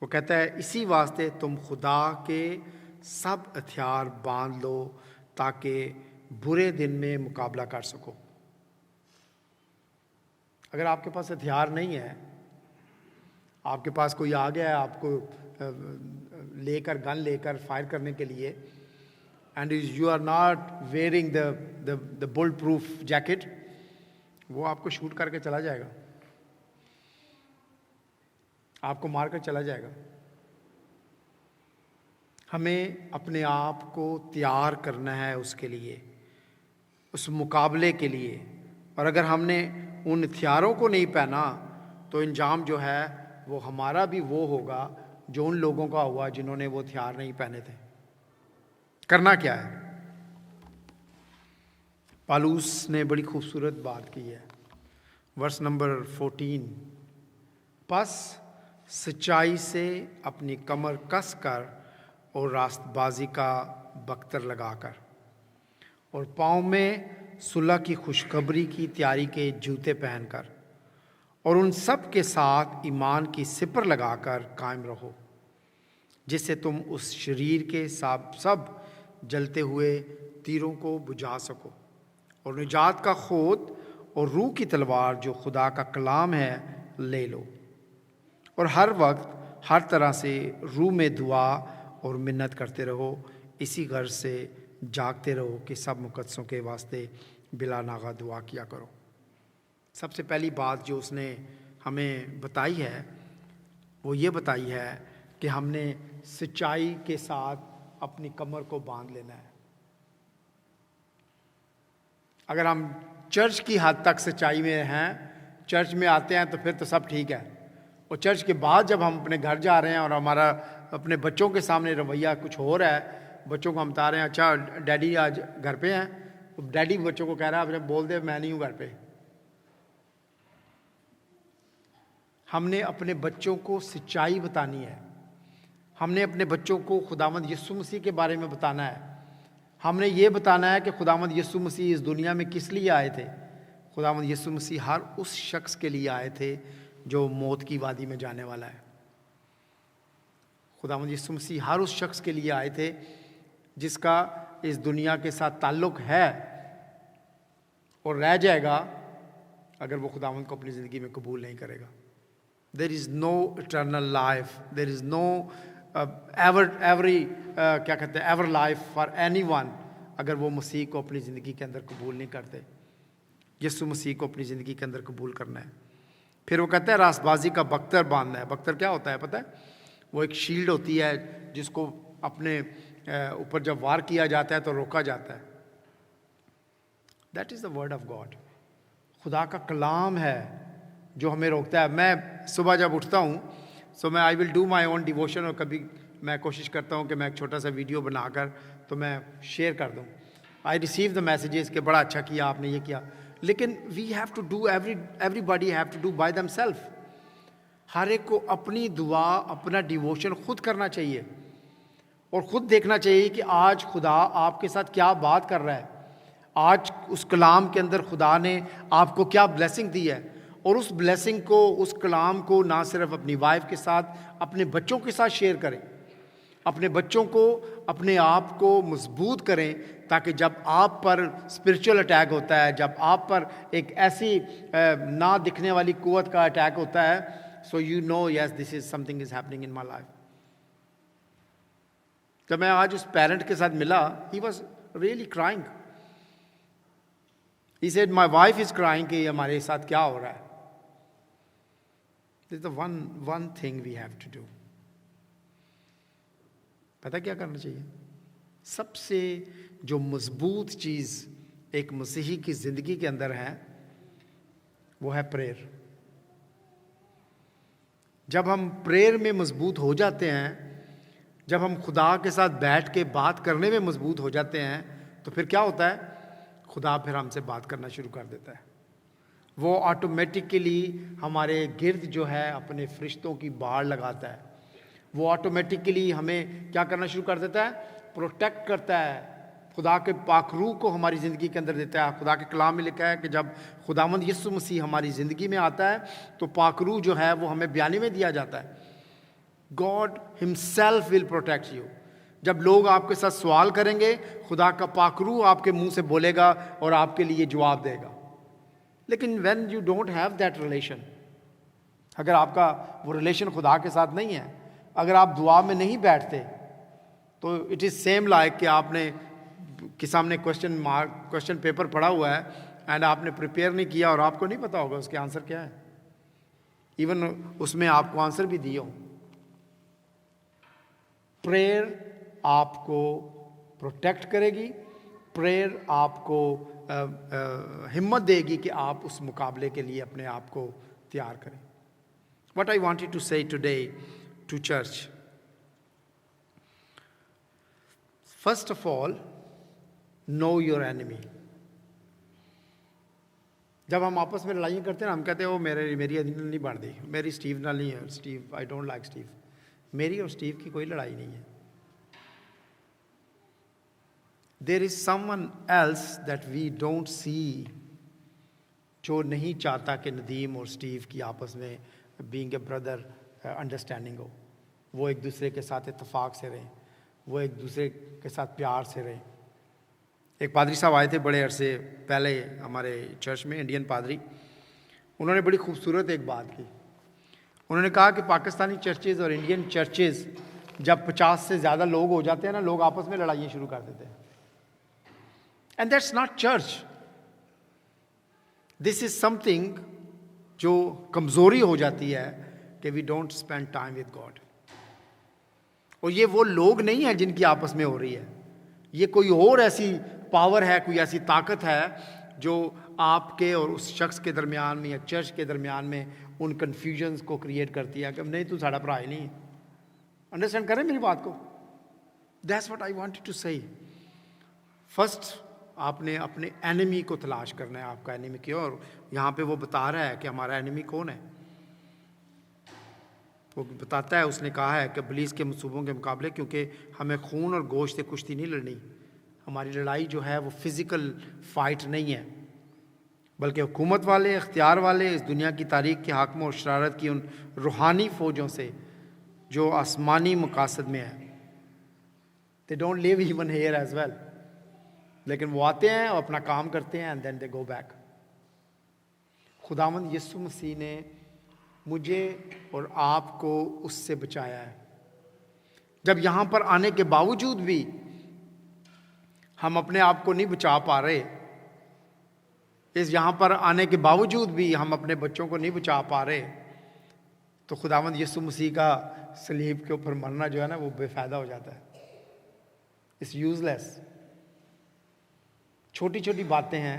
वो कहता है इसी वास्ते तुम खुदा के सब हथियार बांध लो ताकि बुरे दिन में मुकाबला कर सको। अगर आपके पास हथियार नहीं है, आपके पास कोई आ गया है आपको लेकर गन लेकर फायर करने के लिए, and you are not wearing the bulletproof jacket, वो आपको शूट करके चला जाएगा, आपको मार कर चला जाएगा। हमें अपने आप को तैयार करना है उसके लिए, उस मुकाबले के लिए। और अगर हमने उन हथियारों को नहीं पहना तो इंजाम जो है वो हमारा भी वो होगा जो उन लोगों का हुआ जिन्होंने वो हथियार नहीं पहने थे। करना क्या है? पालूस ने बड़ी खूबसूरत बात की है, वर्स नंबर 14, बस सच्चाई से अपनी कमर कस कर और रास्तबाजी का बख्तर लगाकर और पाँव में सुलह की खुशखबरी की तैयारी के जूते पहनकर और उन सब के साथ ईमान की सिपर लगाकर कायम रहो, जिससे तुम उस शरीर के सब जलते हुए तीरों को बुझा सको और निजात का खोद और रूह की तलवार जो खुदा का कलाम है ले लो, और हर वक्त हर तरह से रूह में दुआ और मिन्नत करते रहो, इसी गर्ज से जागते रहो कि सब मुकद्दसों के वास्ते बिला नागा दुआ किया करो। सबसे पहली बात जो उसने हमें बताई है वो ये बताई है कि हमने सच्चाई के साथ अपनी कमर को बांध लेना है। अगर हम चर्च की हद तक सच्चाई में हैं, चर्च में आते हैं तो फिर तो सब ठीक है, और चर्च के बाद जब हम अपने घर जा रहे हैं और हमारा अपने बच्चों के सामने रवैया कुछ हो रहा है, बच्चों को हम बता रहे हैं अच्छा डैडी आज घर पे हैं, तो डैडी बच्चों को कह रहा है अपने बोल दे मैं नहीं हूँ घर पे। हमने अपने बच्चों को सच्चाई बतानी है, हमने अपने बच्चों को खुदावंद यीशु मसीह के बारे में बताना है। हमने ये बताना है कि खुदावंद यीशु मसीह इस दुनिया में किस लिए आए थे। खुदावंद यीशु मसीह हर उस शख्स के लिए आए थे जो मौत की वादी में जाने वाला है। खुदावंद यीशु मसीह हर उस शख्स के लिए आए थे जिसका इस दुनिया के साथ ताल्लुक़ है और रह जाएगा अगर वो खुदावंद को अपनी ज़िंदगी में कबूल नहीं करेगा। There is no eternal life, there is no क्या कहते हैं ever life for anyone, अगर वो मसीह को अपनी ज़िंदगी के अंदर कबूल नहीं करते। यीशु मसीह को अपनी ज़िंदगी के अंदर कबूल करना है। फिर वो कहते हैं रासबाजी का बख्तर बांधना है। बख्तर क्या होता है पता है? वो एक शील्ड होती है जिसको अपने ऊपर जब वार किया जाता है तो रोका जाता है। That is the word of God. खुदा का कलाम है जो हमें रोकता है। मैं सुबह जब उठता हूँ सो मैं I will do my own devotion, और कभी मैं कोशिश करता हूँ कि मैं एक छोटा सा वीडियो बनाकर तो मैं शेयर कर दूँ। आई रिसीव द मैसेजेस कि बड़ा अच्छा किया आपने, ये किया, लेकिन we have to do everybody have to do by themselves. हर एक को अपनी दुआ, अपना डिवोशन खुद करना चाहिए और ख़ुद देखना चाहिए कि आज खुदा आपके साथ क्या बात कर रहा है। आज उस कलाम के अंदर खुदा ने आपको क्या ब्लेसिंग दी है, और उस ब्लेसिंग को, उस कलाम को ना सिर्फ अपनी वाइफ के साथ, अपने बच्चों के साथ शेयर करें। अपने बच्चों को, अपने आप को मजबूत करें, ताकि जब आप पर स्पिरिचुअल अटैक होता है, जब आप पर एक ऐसी ना दिखने वाली कुव्वत का अटैक होता है, so you know yes this is something is happening in my life. जब मैं आज उस पेरेंट के साथ मिला, he was really crying. He said my wife is crying कि हमारे साथ क्या हो रहा है। This is the one thing we have to do. पता क्या करना चाहिए? सबसे जो मजबूत चीज़ एक मसीही की ज़िंदगी के अंदर है वो है प्रेयर। जब हम प्रेयर में मजबूत हो जाते हैं, जब हम खुदा के साथ बैठ के बात करने में मजबूत हो जाते हैं, तो फिर क्या होता है? खुदा फिर हमसे बात करना शुरू कर देता है। वो ऑटोमेटिकली हमारे गिर्द जो है अपने फरिश्तों की बाड़ लगाता है। वो ऑटोमेटिकली हमें क्या करना शुरू कर देता है? प्रोटेक्ट करता है। खुदा के पाक रूह को हमारी ज़िंदगी के अंदर देता है। खुदा के कलाम में लिखा है कि जब खुदावंद यीशु मसीह हमारी ज़िंदगी में आता है तो पाक रूह जो है वो हमें बयानी में दिया जाता है। God himself will protect you. जब लोग आपके साथ सवाल करेंगे, खुदा का पाक रूह आपके मुंह से बोलेगा और आपके लिए जवाब देगा। लेकिन when you don't have that relation, अगर आपका वो रिलेशन खुदा के साथ नहीं है, अगर आप दुआ में नहीं बैठते, तो इट इज़ सेम लाइक कि आपने के सामने क्वेश्चन पेपर पड़ा हुआ है एंड आपने प्रिपेयर नहीं किया और आपको नहीं पता होगा उसके आंसर क्या है, इवन उसमें आपको आंसर भी दिए हो। प्रेयर आपको प्रोटेक्ट करेगी, प्रेयर आपको हिम्मत देगी कि आप उस मुकाबले के लिए अपने आप को तैयार करें। What I wanted to say today to church, first of all, know your enemy. जब हम आपस में लड़ाई करते हैं ना, हम कहते हैं वो मेरी नहीं बढ़ती, मेरी स्टीव नाल नहीं है, Steve I don't like Steve. मेरी और स्टीव की कोई लड़ाई नहीं है। There is someone else that we don't see, जो नहीं चाहता कि नदीम और स्टीव की आपस में बीइंग ए ब्रदर अंडरस्टैंडिंग हो। वो एक दूसरे के साथ इत्तेफाक से रहें, वो एक दूसरे के साथ प्यार से रहें। एक पादरी साहब आए थे बड़े अरसे पहले हमारे चर्च में, इंडियन पादरी। उन्होंने बड़ी खूबसूरत एक बात की। उन्होंने कहा कि पाकिस्तानी चर्चेज़ और इंडियन चर्चेज़ जब 50 से ज़्यादा लोग हो जाते हैं ना, लोग आपस में लड़ाइयाँ शुरू कर देते हैं। And that's not church. This is something जो कमज़ोरी हो जाती है कि we don't spend time with God. और ये वो लोग नहीं हैं जिनकी आपस में हो रही है, ये कोई और ऐसी पावर है, कोई ऐसी ताकत है जो आपके और उस शख्स के दरमियान में या चर्च के दरमियान में उन कन्फ्यूजन्स को क्रिएट करती है कि नहीं तू साड़ा भरा ही नहीं है। अंडरस्टैंड करें मेरी बात को? That's what I wanted to say. First आपने अपने एनिमी को तलाश करना है, आपका एनिमी क्यों, और यहाँ पे वो बता रहा है कि हमारा एनिमी कौन है। वो बताता है, उसने कहा है कि इब्लीस के मंसूबों के मुकाबले, क्योंकि हमें खून और गोश्त से कुश्ती नहीं लड़नी, हमारी लड़ाई जो है वो फिज़िकल फाइट नहीं है, बल्कि हुकूमत वाले, इख्तियार वाले, इस दुनिया की तारीख के हाकिम और शरारत की उन रूहानी फ़ौजों से जो आसमानी मकासद में है। They don't live even here as well, लेकिन वो आते हैं और अपना काम करते हैं and then they go back. खुदावंद यीशु मसीह ने मुझे और आपको उससे बचाया है। जब यहाँ पर आने के बावजूद भी हम अपने आप को नहीं बचा पा रहे, इस यहाँ पर आने के बावजूद भी हम अपने बच्चों को नहीं बचा पा रहे, तो खुदावंद यीशु मसीह का सलीब के ऊपर मरना जो है ना वो बेफायदा हो जाता है, इट्स यूजलेस। छोटी छोटी बातें हैं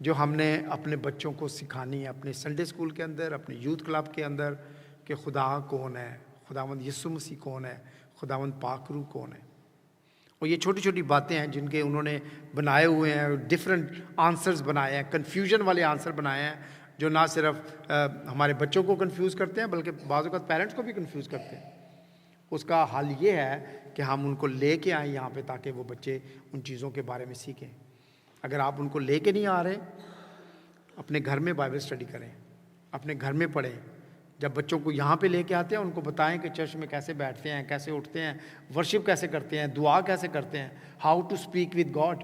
जो हमने अपने बच्चों को सिखानी है, अपने संडे स्कूल के अंदर, अपने यूथ क्लब के अंदर, कि खुदा कौन है, खुदावंद यीशु मसीह कौन है, खुदावंद पाक रूह कौन है। और ये छोटी छोटी बातें हैं जिनके उन्होंने बनाए हुए हैं, डिफरेंट आंसर्स बनाए हैं, कन्फ्यूजन वाले आंसर बनाए हैं, जो ना सिर्फ हमारे बच्चों को कंफ्यूज करते हैं बल्कि बाज़ औक़ात पेरेंट्स को भी कंफ्यूज करते हैं। उसका हल ये है कि हम उनको लेके आएँ यहाँ पे, ताकि वो बच्चे उन चीज़ों के बारे में सीखें। अगर आप उनको लेके नहीं आ रहे, अपने घर में बाइबल स्टडी करें, अपने घर में पढ़ें। जब बच्चों को यहाँ पे लेके आते हैं, उनको बताएं कि चर्च में कैसे बैठते हैं, कैसे उठते हैं, वर्शिप कैसे करते हैं, दुआ कैसे करते हैं, how to speak with God.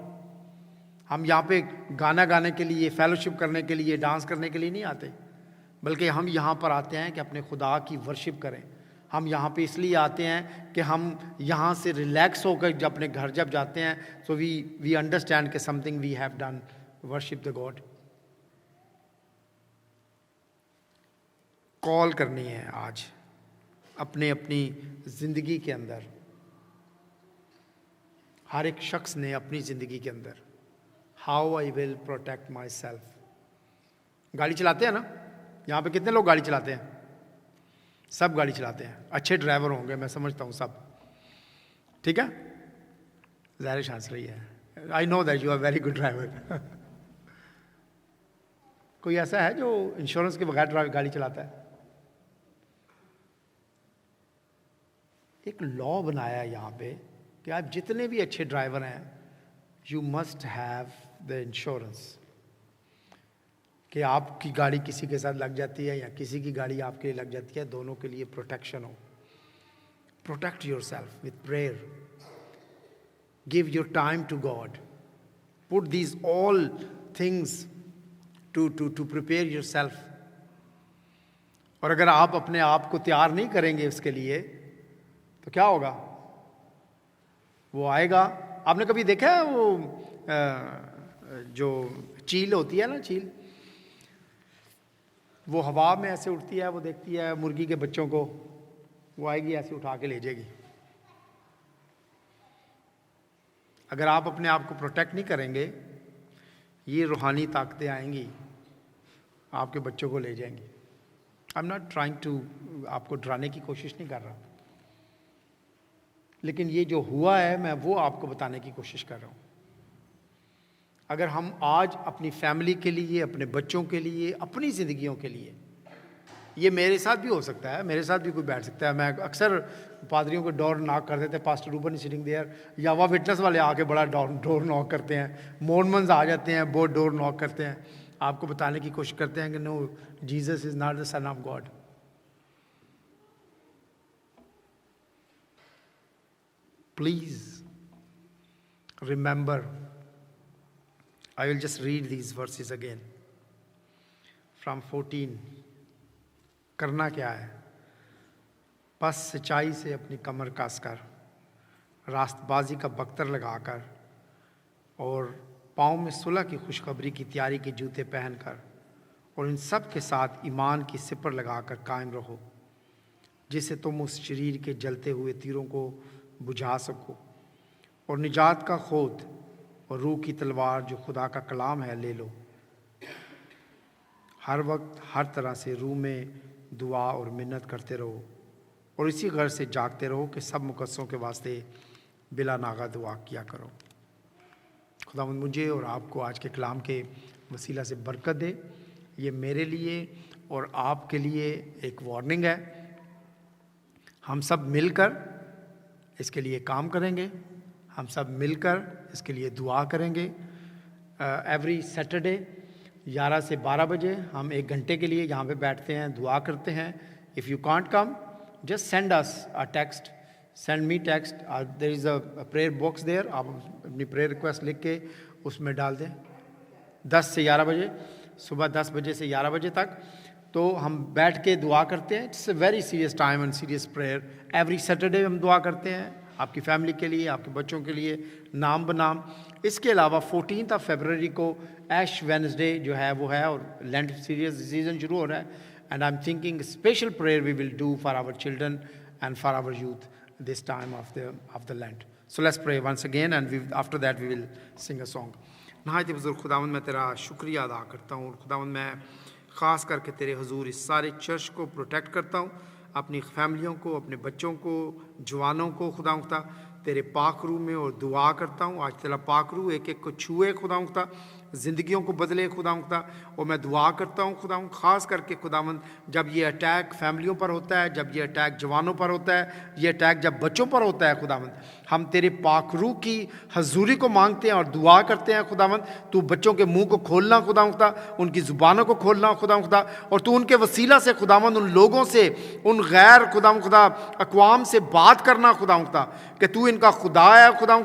हम यहाँ पे गाना गाने के लिए, फेलोशिप करने के लिए, डांस करने के लिए नहीं आते, बल्कि हम यहाँ पर आते हैं कि अपने खुदा की वर्शिप करें। हम यहाँ पे इसलिए आते हैं कि हम यहाँ से रिलैक्स होकर जब अपने घर जब जाते हैं, सो वी अंडरस्टैंड कि something we have done, worship the God. Call करनी है आज अपने अपनी ज़िंदगी के अंदर, हर एक शख्स ने अपनी ज़िंदगी के अंदर, how I will protect my self. गाड़ी चलाते हैं ना, यहाँ पे कितने लोग गाड़ी चलाते हैं? सब गाड़ी चलाते हैं, अच्छे ड्राइवर होंगे, मैं समझता हूँ सब, ठीक है? ज़ाहिर हंस रही है, I know that you are very good driver. कोई ऐसा है जो इंश्योरेंस के बगैर गाड़ी चलाता है? एक लॉ बनाया है यहाँ पे कि आप जितने भी अच्छे ड्राइवर हैं, you must have the insurance, कि आपकी गाड़ी किसी के साथ लग जाती है या किसी की गाड़ी आपके लिए लग जाती है, दोनों के लिए प्रोटेक्शन हो। Protect yourself with prayer, give your time to God, put these all things to prepare yourself. और अगर आप अपने आप को तैयार नहीं करेंगे उसके लिए, तो क्या होगा? वो आएगा। आपने कभी देखा है वो जो चील होती है ना, चील, वो हवा में ऐसे उड़ती है, वो देखती है मुर्गी के बच्चों को, वो आएगी ऐसे उठा के ले जाएगी। अगर आप अपने आप को प्रोटेक्ट नहीं करेंगे, ये रूहानी ताकतें आएंगी, आपके बच्चों को ले जाएंगी। I am not trying to आपको डराने की कोशिश नहीं कर रहा, लेकिन ये जो हुआ है मैं वो आपको बताने की कोशिश कर रहा हूँ। अगर हम आज अपनी फैमिली के लिए, अपने बच्चों के लिए, अपनी ज़िंदगियों के लिए, ये मेरे साथ भी हो सकता है, मेरे साथ भी कोई बैठ सकता है। मैं अक्सर पादरियों को डोर नॉक कर देते हैं, पास्टर रूबन सिटिंग देयर, या वह विटनेस वाले आके बड़ा डोर नॉक करते हैं, मोर्मन्स आ जाते हैं, वो डोर नॉक करते हैं, आपको बताने की कोशिश करते हैं कि no, Jesus is not the son of God. Please remember, I will just read these verses again from 14. करना क्या है? बस सच्चाई से अपनी कमर कसकर, रास्तबाजी का बख्तर लगाकर और पाँव में सुलह की खुशखबरी की तैयारी के जूते पहनकर, और इन सब के साथ ईमान की सिपर लगाकर कायम रहो, जिससे तुम उस शरीर के जलते हुए तीरों को बुझा सको, और निजात का खोद और रूह की तलवार जो खुदा का कलाम है ले लो। हर वक्त हर तरह से रूह में दुआ और मिन्नत करते रहो, और इसी गर्ज से जागते रहो कि सब मुकद्दसों के वास्ते बिला नागा दुआ किया करो। खुदावंद मुझे और आपको आज के कलाम के वसीला से बरकत दे। ये मेरे लिए और आपके लिए एक वार्निंग है। हम सब मिलकर इसके लिए काम करेंगे, हम सब मिलकर इसके लिए दुआ करेंगे। एवरी सैटरडे 11 से 12 बजे हम 1 घंटे के लिए यहाँ पे बैठते हैं, दुआ करते हैं। If you can't come, just send us a text, send me text, there is a prayer box there, आप अपनी प्रेयर रिक्वेस्ट लिख के उसमें डाल दें। 10 से 11 बजे सुबह 10 बजे से 11 बजे तक। तो हम बैठ के दुआ करते हैं। It's a very serious time and serious prayer. Every Saturday हम दुआ करते हैं आपकी फैमिली के लिए, आपके बच्चों के लिए, नाम बनाम। इसके अलावा 14 फरवरी को ऐश वेडनेसडे जो है वो है, और लेंट सीरियस सीजन शुरू हो रहा है। And I am thinking special prayer we will do for our children and for our youth this time of the Lent. So let's pray once again and after that we will sing a song. नहायत बुजुर्ग खुदावंद, मैं तेरा शुक्रिया अदा करता हूँ। खुदावंद, मैं ख़ास करके तेरे हुजूर इस सारे चर्च को प्रोटेक्ट करता हूँ, अपनी फैमिलियों को, अपने बच्चों को, जवानों को खुदा तेरे पाक रूह में, और दुआ करता हूँ आज तेरा पाक रूह एक एक को छुए खुदा, ज़िंदगियों को बदले खुदा। और मैं दुआ करता हूँ खुदा, ख़ास करके खुदावंद जब ये अटैक फैमिलियों पर होता है, जब ये अटैक जवानों पर होता है, ये अटैक जब बच्चों पर होता है खुदावंद, हम तेरे पाक रूह की हजूरी को मांगते हैं और दुआ करते हैं खुदावंद। तू बच्चों के मुंह को खोलना खुदा, उनकी ज़ुबानों को खोलना खुदा, और तू उनके वसीला से खुदावंद उन लोगों से, उन गैर खुदा अक़वाम से बात करना खुदा, कि तू इनका खुदा है खुदा,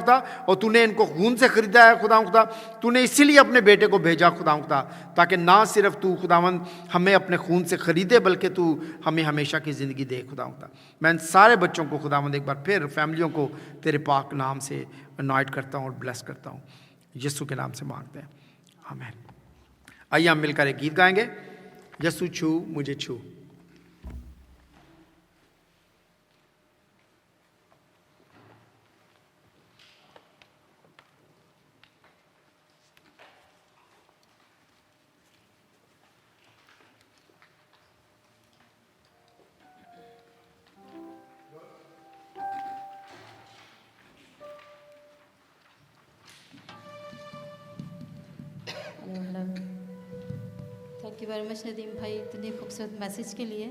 और तूने इनको खून से ख़रीदा है खुदा। तूने इसीलिए अपने बेटे को भेजा खुदा, ताकि ना सिर्फ तू खुदावंद हमें अपने खून से ख़रीदे, बल्कि तू हमें हमेशा की ज़िंदगी दे खुदा। मैं इन सारे बच्चों को खुदावंद एक बार फिर फैमिलियों को तेरे पाक नाम से अनॉइंट करता हूँ और ब्लेस करता हूँ। यीशु के नाम से मांगते हैं, आमीन। आइए हम मिलकर एक गीत गाएंगे, यीशु छू मुझे छू। Thank you very much Nadeem भाई, इतने खूबसूरत मैसेज के लिए।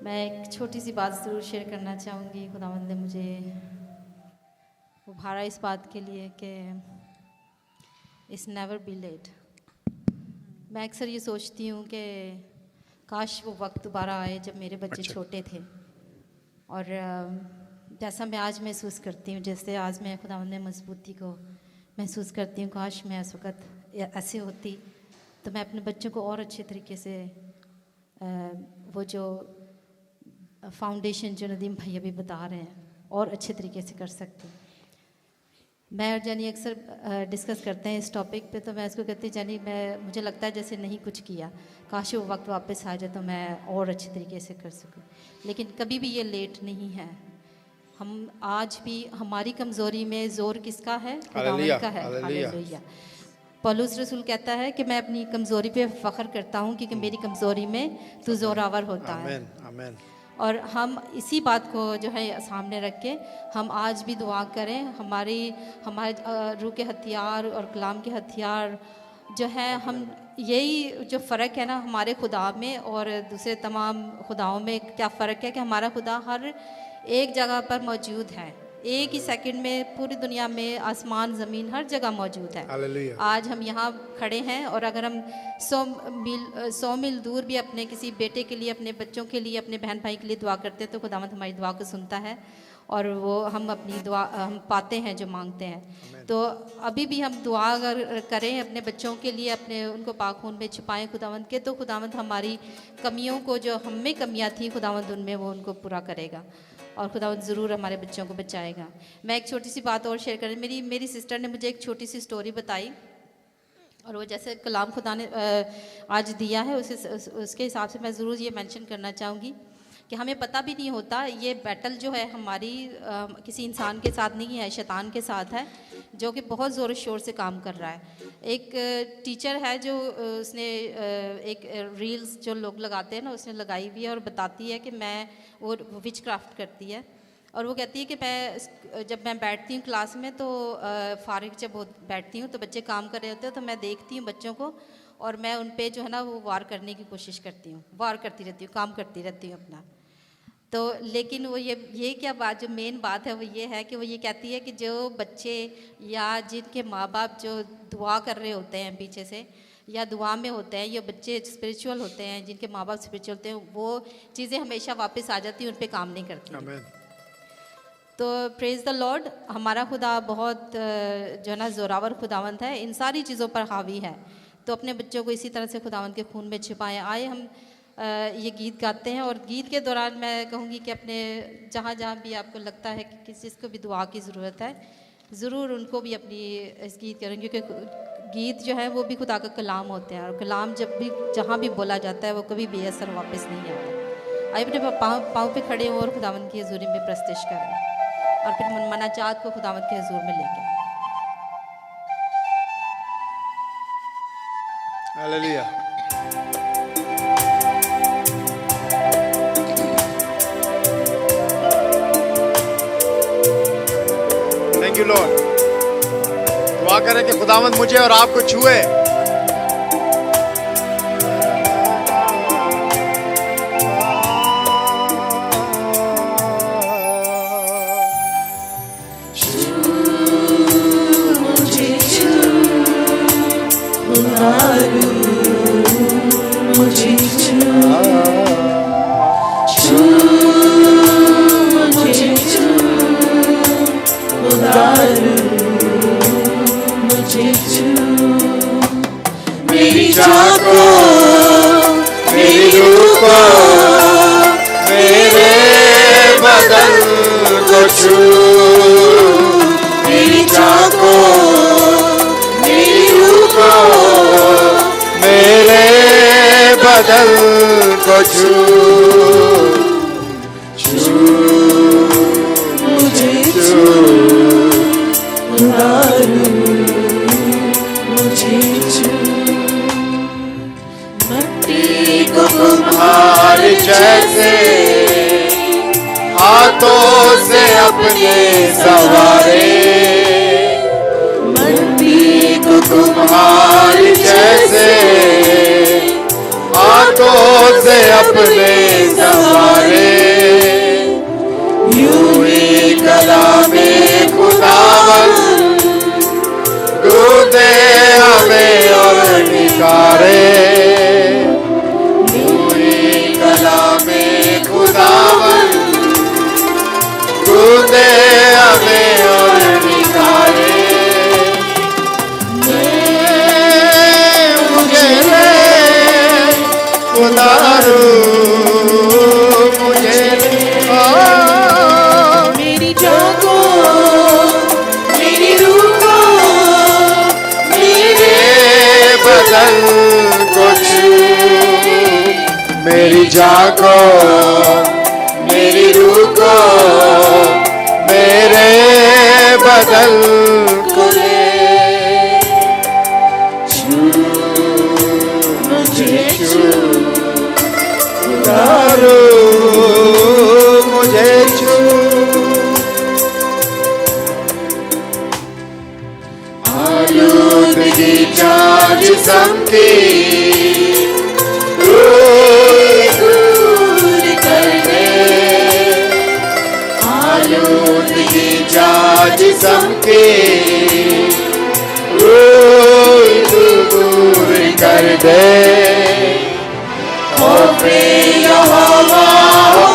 मैं एक छोटी सी बात ज़रूर शेयर करना चाहूँगी। खुदावंद ने मुझे उभारा इस बात के लिए कि इट्स नेवर बी लेट। मैं अक्सर ये सोचती हूँ कि काश वो वक्त दोबारा आए जब मेरे बच्चे छोटे थे, और जैसा मैं आज महसूस करती हूँ, जैसे आज मैं खुदावंद ने मजबूती को महसूस करती हूँ, काश मैं उस वक़्त ऐसे होती तो मैं अपने बच्चों को और अच्छे तरीके से वो जो फाउंडेशन जो नदीम भाई अभी बता रहे हैं और अच्छे तरीके से कर सकती। मैं और जानी अक्सर डिस्कस करते हैं इस टॉपिक पे, तो मैं इसको कहती जानी मुझे लगता है जैसे नहीं कुछ किया, काश वो वक्त वापस आ जाए तो मैं और अच्छे तरीके से कर सकूं। लेकिन कभी भी ये लेट नहीं है। हम आज भी, हमारी कमज़ोरी में ज़ोर किसका है? खुदावंद का है। हालेलुया। पौलुस रसूल कहता है कि मैं अपनी कमज़ोरी पे फ़ख्र करता हूँ, क्योंकि मेरी कमज़ोरी में तू ज़ोरावर होता है। आमीन। और हम इसी बात को जो है सामने रख के हम आज भी दुआ करें। हमारे रूह के हथियार और कलाम के हथियार जो है, हम यही जो फ़र्क है ना हमारे खुदा में और दूसरे तमाम खुदाओं में, क्या फ़र्क है कि हमारा खुदा हर एक जगह पर मौजूद है। एक ही सेकंड में पूरी दुनिया में आसमान ज़मीन हर जगह मौजूद है। आज हम यहाँ खड़े हैं, और अगर हम 100 मील दूर भी अपने किसी बेटे के लिए, अपने बच्चों के लिए, अपने बहन भाई के लिए दुआ करते हैं तो खुदावंद हमारी दुआ को सुनता है, और वो हम अपनी दुआ हम पाते हैं जो मांगते हैं। तो अभी भी हम दुआ अगर करें अपने बच्चों के लिए, अपने उनको पाक खून में छुपाएं खुदावंद के, तो खुदावंद हमारी कमियों को, जो हम में कमियाँ थी खुदावंद उनमें वो उनको पूरा करेगा, और खुदावंद ज़रूर हमारे बच्चों को बचाएगा। मैं एक छोटी सी बात और शेयर करें। मेरी सिस्टर ने मुझे एक छोटी सी स्टोरी बताई, और वो जैसे कलाम खुदा ने आज दिया है उसके हिसाब से मैं ज़रूर ये मेंशन करना चाहूँगी कि हमें पता भी नहीं होता, ये बैटल जो है हमारी किसी इंसान के साथ नहीं है, शैतान के साथ है, जो कि बहुत ज़ोर शोर से काम कर रहा है। एक टीचर है जो उसने एक रील्स जो लोग लगाते हैं ना, उसने लगाई हुई है और बताती है कि मैं वो विच क्राफ्ट करती है, और वो कहती है कि जब मैं बैठती हूँ क्लास में तो फारिग जब बैठती हूँ तो बच्चे काम कर रहे होते हैं, तो मैं देखती हूँ बच्चों को, और मैं उन पे जो है ना वो वार करने की कोशिश करती हूँ, वार करती रहती हूँ, काम करती रहती हूँ अपना। तो लेकिन वो ये क्या बात, जो मेन बात है वो ये है कि वो ये कहती है कि जो बच्चे या जिनके माँ बाप जो दुआ कर रहे होते हैं पीछे से, या दुआ में होते हैं, ये बच्चे स्पिरिचुअल होते हैं, जिनके माँ बाप स्पिरिचुअल होते हैं, वो चीज़ें हमेशा वापस आ जाती हैं, उन पर काम नहीं करती। तो प्रेज़ द लॉर्ड, हमारा खुदा बहुत जो है ना ज़ोरावर खुदावंत है, इन सारी चीज़ों पर हावी है। तो अपने बच्चों को इसी तरह से खुदावंद के खून में छिपाएं। आए हम ये गीत गाते हैं, और गीत के दौरान मैं कहूँगी कि अपने जहाँ जहाँ भी आपको लगता है कि किसी को भी दुआ की ज़रूरत है, ज़रूर उनको भी अपनी इस गीत करें, क्योंकि गीत जो है वो भी खुदा का कलाम होते हैं, और कलाम जब भी जहाँ भी बोला जाता है वो कभी बेअसर वापस नहीं आता। आइए अपने पाँव पे खड़े हों और खुदावंद की हजूरी में प्रस्तुत करें, और फिर मनाजात को खुदावंद के हजूर में लेके। हालेलुया। Thank you Lord. दुआ करें कि खुदावंद मुझे और आपको छुए। मेरी जान को, मेरी रूह को, मेरे बदन को छू। मेरी जान को, मेरी रूह को, मेरे बदन को छू। छू मुझे छू, मुझे छू। मट्टी को कुम्हार जैसे हाथों से अपने संवारे। मट्टी को कुम्हार जैसे हाथों से अपने संवारे। यूं ही कलामे खुदावंद गूंजे हमें और निकारे। यूं ही कलामे खुदावंद गूंजे हमें और निकारे। मुझे ले खुदारू, मुझे मेरी जान को, मेरी रूह को, मेरे बदन को छू। मेरी जान को, मेरी रूह को, मेरे बदन को ले छू। मुझे छू खुदारू, मुझे छू। आलूदगी जान जिस्म दूर कर दे। आलूदगी जान जिस्म दूर कर दे। खौफे यहोवा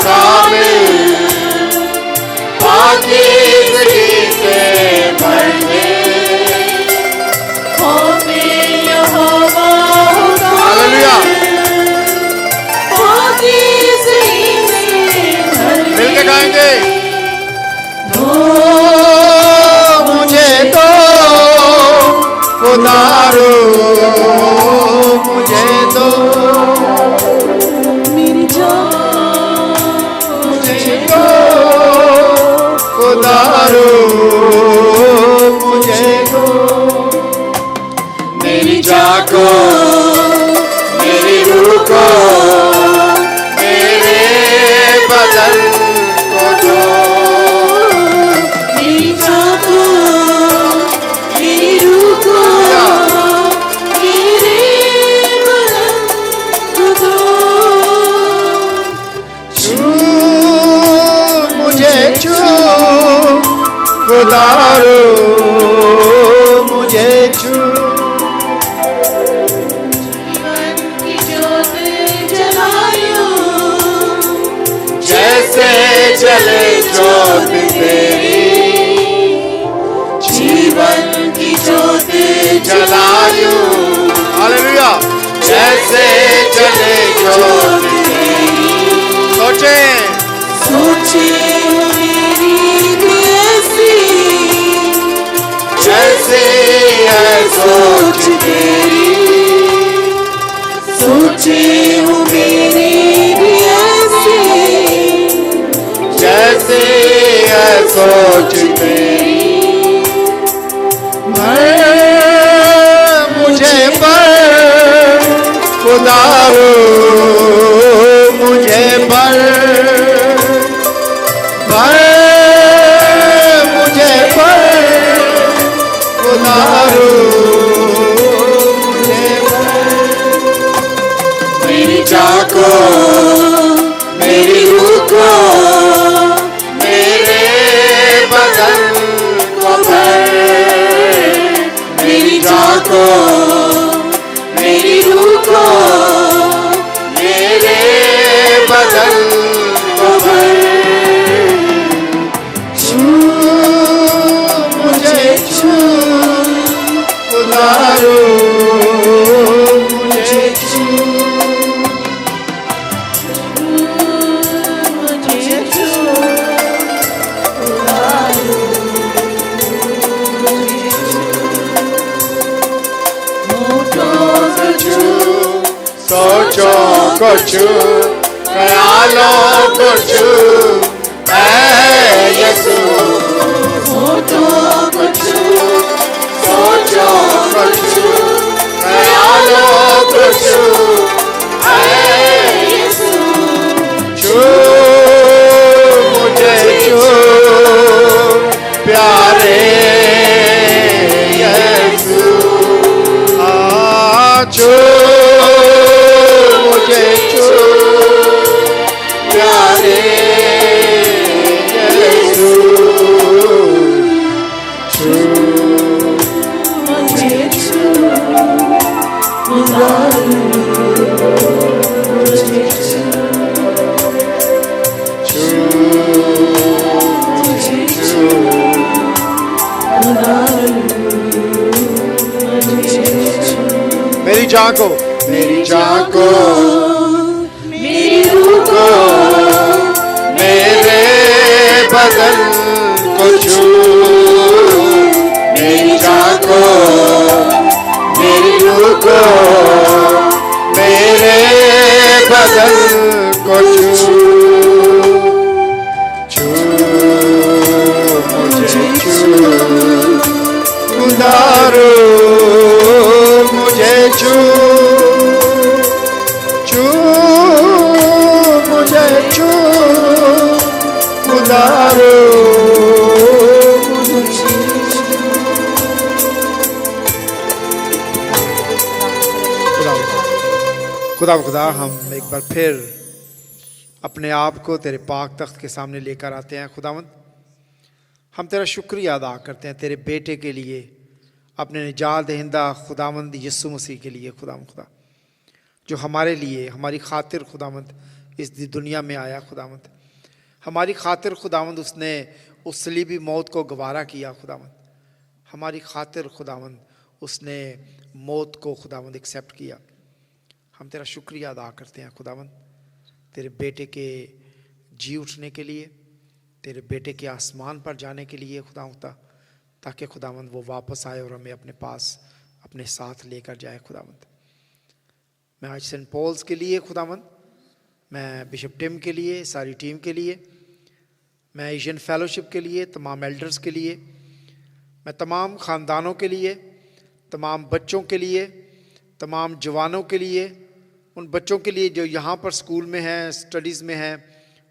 कामिल पाकीज़गी से भर दे। खौफे यहोवा कामिल पाकीज़गी से भर दे। मिलके गाएंगे। मुझे तो खुदारू, मुझे तो मेरी जान, मुझे तो खुदारू, मुझे तो मेरी जान को, मेरी रूह को, मेरे बदन को दो। मेरी जान को, मेरी रूह को, खुदारू, मुझे छू। जीवन की ज्योत जलायो, जैसे जले ज्योत तेरी। जीवन की ज्योत जलायो। हालेलुया। से चले जो सोचे सोचे मेरी भी ऐसी जैसे है सोच तेरी सोचे हो मेरी भी ऐसी जैसे है सोच तेरी मुझे पर खुदा रो मुझे पर मुझे पर खुदा रो मुझे पर मेरी जान को मेरी रूह को मेरे बदन को भर मेरी जान को मेरी रूह को मेरे बदन को भर छू मुझे छू खुदा रो मुझे छू मुझे छू खुदा रो सोचों को छू ख्यालों को छू यीशु होठों को छू सोचों को छू ख्यालों को छू यीशु छू मुझे छू प्यारे यीशु छू मुझे छू प्यारे यीशु छू मुझे छू खुदा मुझे छू छू मुझे छू खुदा मुझे छू मेरी जान को मेरी जान को मेरी रूह को मेरे बदन को छू मेरी जान को मेरी रूह को मेरे बदन को छू छू मुझे छू खुदा रो मुझे छू छू मुझे छू खुदा रो मुझे खुदा हम एक बार फिर अपने आप को तेरे पाक तख्त के सामने लेकर आते हैं खुदावंद हम तेरा शुक्रिया अदा करते हैं तेरे बेटे के लिए अपने निजात दहिंदा खुदावंद यीशु मसीह के लिए खुदा जो हमारे लिए हमारी खातिर खुदावंद इस दुनिया में आया खुदावंद हमारी खातिर खुदावंद उसने उस सलीबी मौत को गवारा किया खुदावंद हमारी खातिर खुदावंद उसने मौत को खुदावंद एक्सेप्ट किया हम तेरा शुक्रिया अदा करते हैं खुदावंद तेरे बेटे के जी उठने के लिए तेरे बेटे के आसमान पर जाने के लिए खुदा ताकि खुदावंद वो वापस आए और हमें अपने पास अपने साथ लेकर जाए खुदावंद मैं आज सेंट पॉल्स के लिए खुदावंद मैं बिशप टिम के लिए सारी टीम के लिए मैं एशियन फेलोशिप के लिए तमाम एल्डर्स के लिए मैं तमाम ख़ानदानों के लिए तमाम बच्चों के लिए तमाम जवानों के लिए उन बच्चों के लिए जो यहाँ पर स्कूल में हैं स्टडीज़ में हैं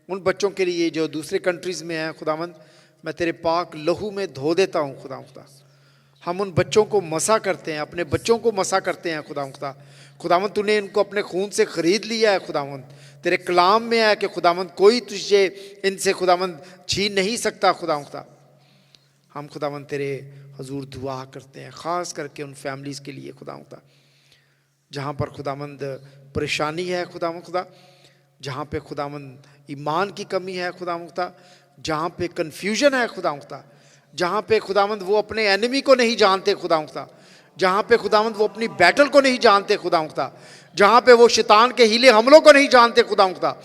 उन बच्चों के लिए जो दूसरे कंट्रीज़ में हैं खुदावंद मैं तेरे पाक लहू में धो देता हूँ खुदा हम उन बच्चों को मसा करते हैं अपने बच्चों को मसा करते हैं खुदावंद तूने इनको अपने खून से ख़रीद लिया है खुदावंद तेरे कलाम में है कि खुदावंद कोई तुझे इनसे खुदावंद छीन नहीं सकता खुदा हम खुदावंद तेरे हजूर दुआ करते हैं ख़ास करके उन फैमिलीज़ के लिए खुदा जहाँ पर खुदावंद परेशानी है खुदा जहाँ पे खुदावंद ईमान की कमी है खुदा जहाँ पे कन्फ्यूजन है खुदा जहाँ पे खुदावंद वो अपने एनिमी को नहीं जानते खुदा जहाँ पे खुदावंद वो अपनी बैटल को नहीं जानते खुदा जहाँ पे वो शैतान के हीले हमलों को नहीं जानते खुदा,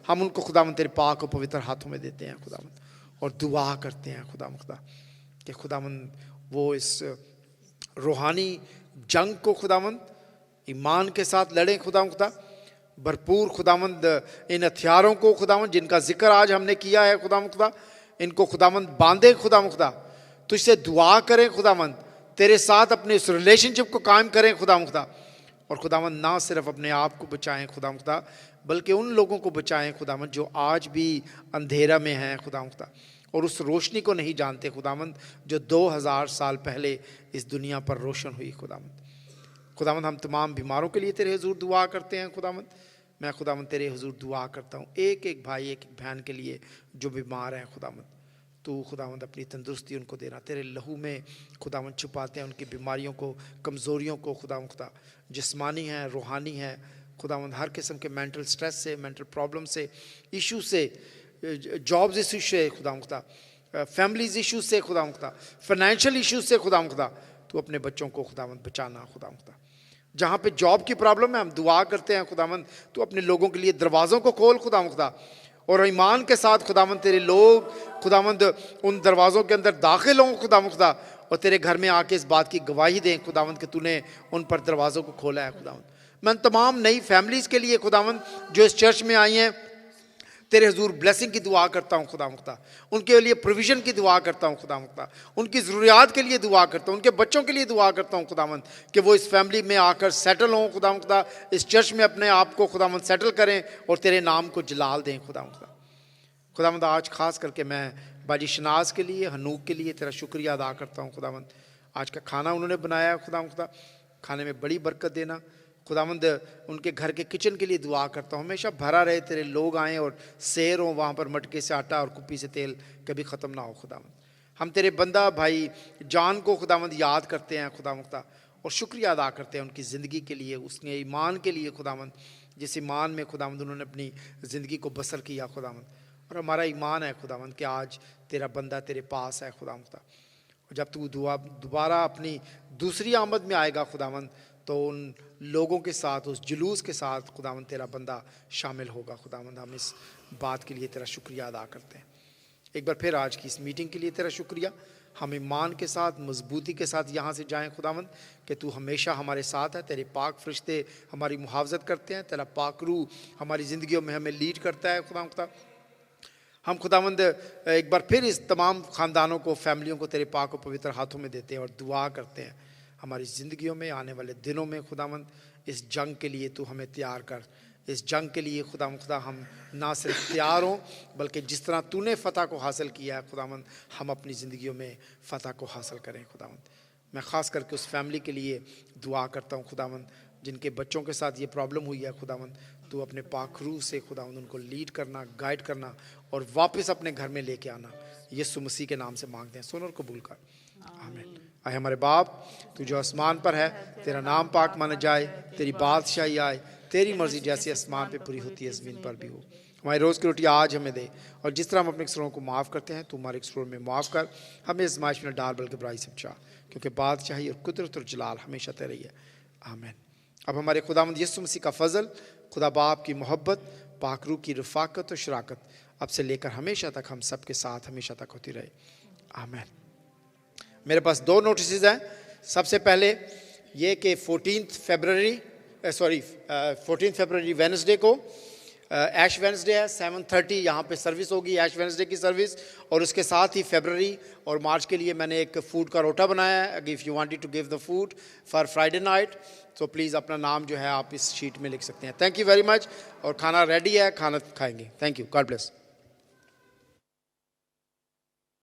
हम उनको खुदावंद तेरे पाक और पवित्र हाथों में देते हैं खुदावंद, और दुआ करते हैं खुदा कि खुदावंद वो इस रूहानी जंग को खुदावंद ईमान के साथ लड़ें खुदा, भरपूर खुदावंद इन हथियारों को खुदावंद जिनका जिक्र आज हमने किया है खुदा, इनको खुदावंद बांधे खुदा, तुझसे दुआ करें खुदावंद, तेरे साथ अपने इस रिलेशनशिप को कायम करें खुदा, और खुदावंद ना सिर्फ अपने आप को बचाएं खुदा, बल्कि उन लोगों को बचाएं खुदावंद जो आज भी अंधेरा में हैं खुदा, और उस रोशनी को नहीं जानते खुदावंद जो 2000 साल पहले इस दुनिया पर रोशन हुई खुदावंद। हम तमाम बीमारों के लिए तेरे हुजूर दुआ करते हैं खुदावंद। मैं खुदावंद तेरे हुजूर दुआ करता हूँ एक एक भाई एक एक बहन के लिए जो बीमार हैं खुदावंद, तू खुदावंद अपनी तंदुरुस्ती उनको देना, तेरे लहू में खुदावंद छुपाते हैं उनकी बीमारियों को, कमज़ोरियों को खुदा, जिस्मानी हैं, रूहानी हैं खुदावंद, हर किस्म के मेंटल स्ट्रेस से, मेंटल प्रॉब्लम से, इशू से, जॉब्स इशू से खुदा, फैमिलीज इशू से खुदा, फाइनेंशियल इशू से खुदा, तू अपने बच्चों को खुदावंद बचाना खुदा। जहाँ पे जॉब की प्रॉब्लम है हम दुआ करते हैं खुदावंद, तू अपने लोगों के लिए दरवाज़ों को खोल खुदा, और ईमान के साथ खुदावंद तेरे लोग खुदावंद उन दरवाज़ों के अंदर दाखिल हों खुदा, और तेरे घर में आके इस बात की गवाही दें खुदावंद कि तूने उन पर दरवाज़ों को खोला है खुदावंद। मैं तमाम नई फैमिलीज़ के लिए खुदावंद जो इस चर्च में आई हैं तेरे हुजूर ब्लेसिंग की दुआ करता हूँ खुदा, उनके लिए प्रोविज़न की दुआ करता हूँ खुदा, उनकी ज़रूरियात के लिए दुआ करता हूँ, उनके बच्चों के लिए दुआ करता हूँ खुदावंद कि वो इस फैमिली में आकर सेटल हों खुदा, इस चर्च में अपने आप को खुदावंद सेटल करें और तेरे नाम को जलाल दें खुदावंद। आज ख़ास करके मैं बाजी शनाज के लिए, हनूक के लिए तेरा शुक्रिया अदा करता हूँ खुदावंद। आज का खाना उन्होंने बनाया खुदा, खाने में बड़ी बरकत देना खुदावंद। उनके घर के किचन के लिए दुआ करता हूँ, हमेशा भरा रहे, तेरे लोग आएँ और सैर हों वहाँ पर, मटके से आटा और कुप्पी से तेल कभी ख़त्म ना हो खुदावंद। हम तेरे बंदा भाई जान को खुदावंद याद करते हैं खुदा, और शुक्रिया अदा करते हैं उनकी ज़िंदगी के लिए, उसने ईमान के लिए खुदावंद, जिस ईमान में खुदावंद उन्होंने अपनी ज़िंदगी को बसर किया खुदावंद। और हमारा ईमान है खुदावंद कि आज तेरा बंदा तेरे पास है खुदावंद, और जब तू दोबारा अपनी दूसरी आमद में आएगा खुदावंद तो उन लोगों के साथ, उस जुलूस के साथ खुदावंद तेरा बंदा शामिल होगा खुदावंद। हम इस बात के लिए तेरा शुक्रिया अदा करते हैं। एक बार फिर आज की इस मीटिंग के लिए तेरा शुक्रिया। हम ईमान के साथ, मजबूती के साथ यहाँ से जाएं खुदावंद कि तू हमेशा हमारे साथ है, तेरे पाक फरिश्ते हमारी मुहावजत करते हैं, तेरा पाक रूह हमारी ज़िंदगियों में हमें लीड करता है खुदा। हम खुदावंद एक बार फिर इस तमाम ख़ानदानों को, फैमिलियों को तेरे पाक और पवित्र हाथों में देते हैं और दुआ करते हैं हमारी ज़िंदगियों में आने वाले दिनों में खुदावंद इस जंग के लिए तू हमें तैयार कर। इस जंग के लिए खुदा हम ना सिर्फ तैयार हों बल्कि जिस तरह तूने फ़तह को हासिल किया है खुदावंद, हम अपनी ज़िंदगियों में फ़तह को हासिल करें खुदावंद। मैं ख़ास करके उस फैमिली के लिए दुआ करता हूँ खुदावंद जिनके बच्चों के साथ ये प्रॉब्लम हुई है खुदावंद, तू अपने पाक रूह से खुदावंद उनको लीड करना, गाइड करना और वापस अपने घर में लेके आना। यीशु मसीह के नाम से मांगते हैं, सुन और कबूल कर, आमीन। आए हमारे बाप, तू जो आसमान पर है, तेरा नाम पाक माना जाए, तेरी बादशाही आए, तेरी मर्जी जैसी आसमान पे पूरी होती है ज़मीन पर भी हो। हमारी रोज़ की रोटी आज हमें दे, और जिस तरह हम अपने कसूरों को माफ़ करते हैं, तू हमारे कसूरों में माफ़ कर, हमें आज़माइश में डाल बल्कि बुराई से बचा, क्योंकि बादशाही और कुदरत और जलाल हमेशा तेरी है, आमीन। अब हमारे खुदावंद यीशु मसीह का फ़ज़ल, खुदा बाप की मोहब्बत, पाक रूह की रफ़ाकत और शराकत अब से लेकर हमेशा तक हम सब के साथ हमेशा तक होती रहे, आमीन। मेरे पास 2 नोटिस हैं। सबसे पहले ये कि 14 फरवरी वेडनेसडे को ऐश वेडनेसडे है, 7:30 यहाँ पे सर्विस होगी, ऐश वेडनेसडे की सर्विस। और उसके साथ ही फरवरी और मार्च के लिए मैंने एक फ़ूड का रोटा बनाया है। If you wanted to give the food for Friday night, तो प्लीज़ अपना नाम जो है आप इस शीट में लिख सकते हैं। Thank you very much. और खाना रेडी है, खाना खाएंगे। Thank you, God bless.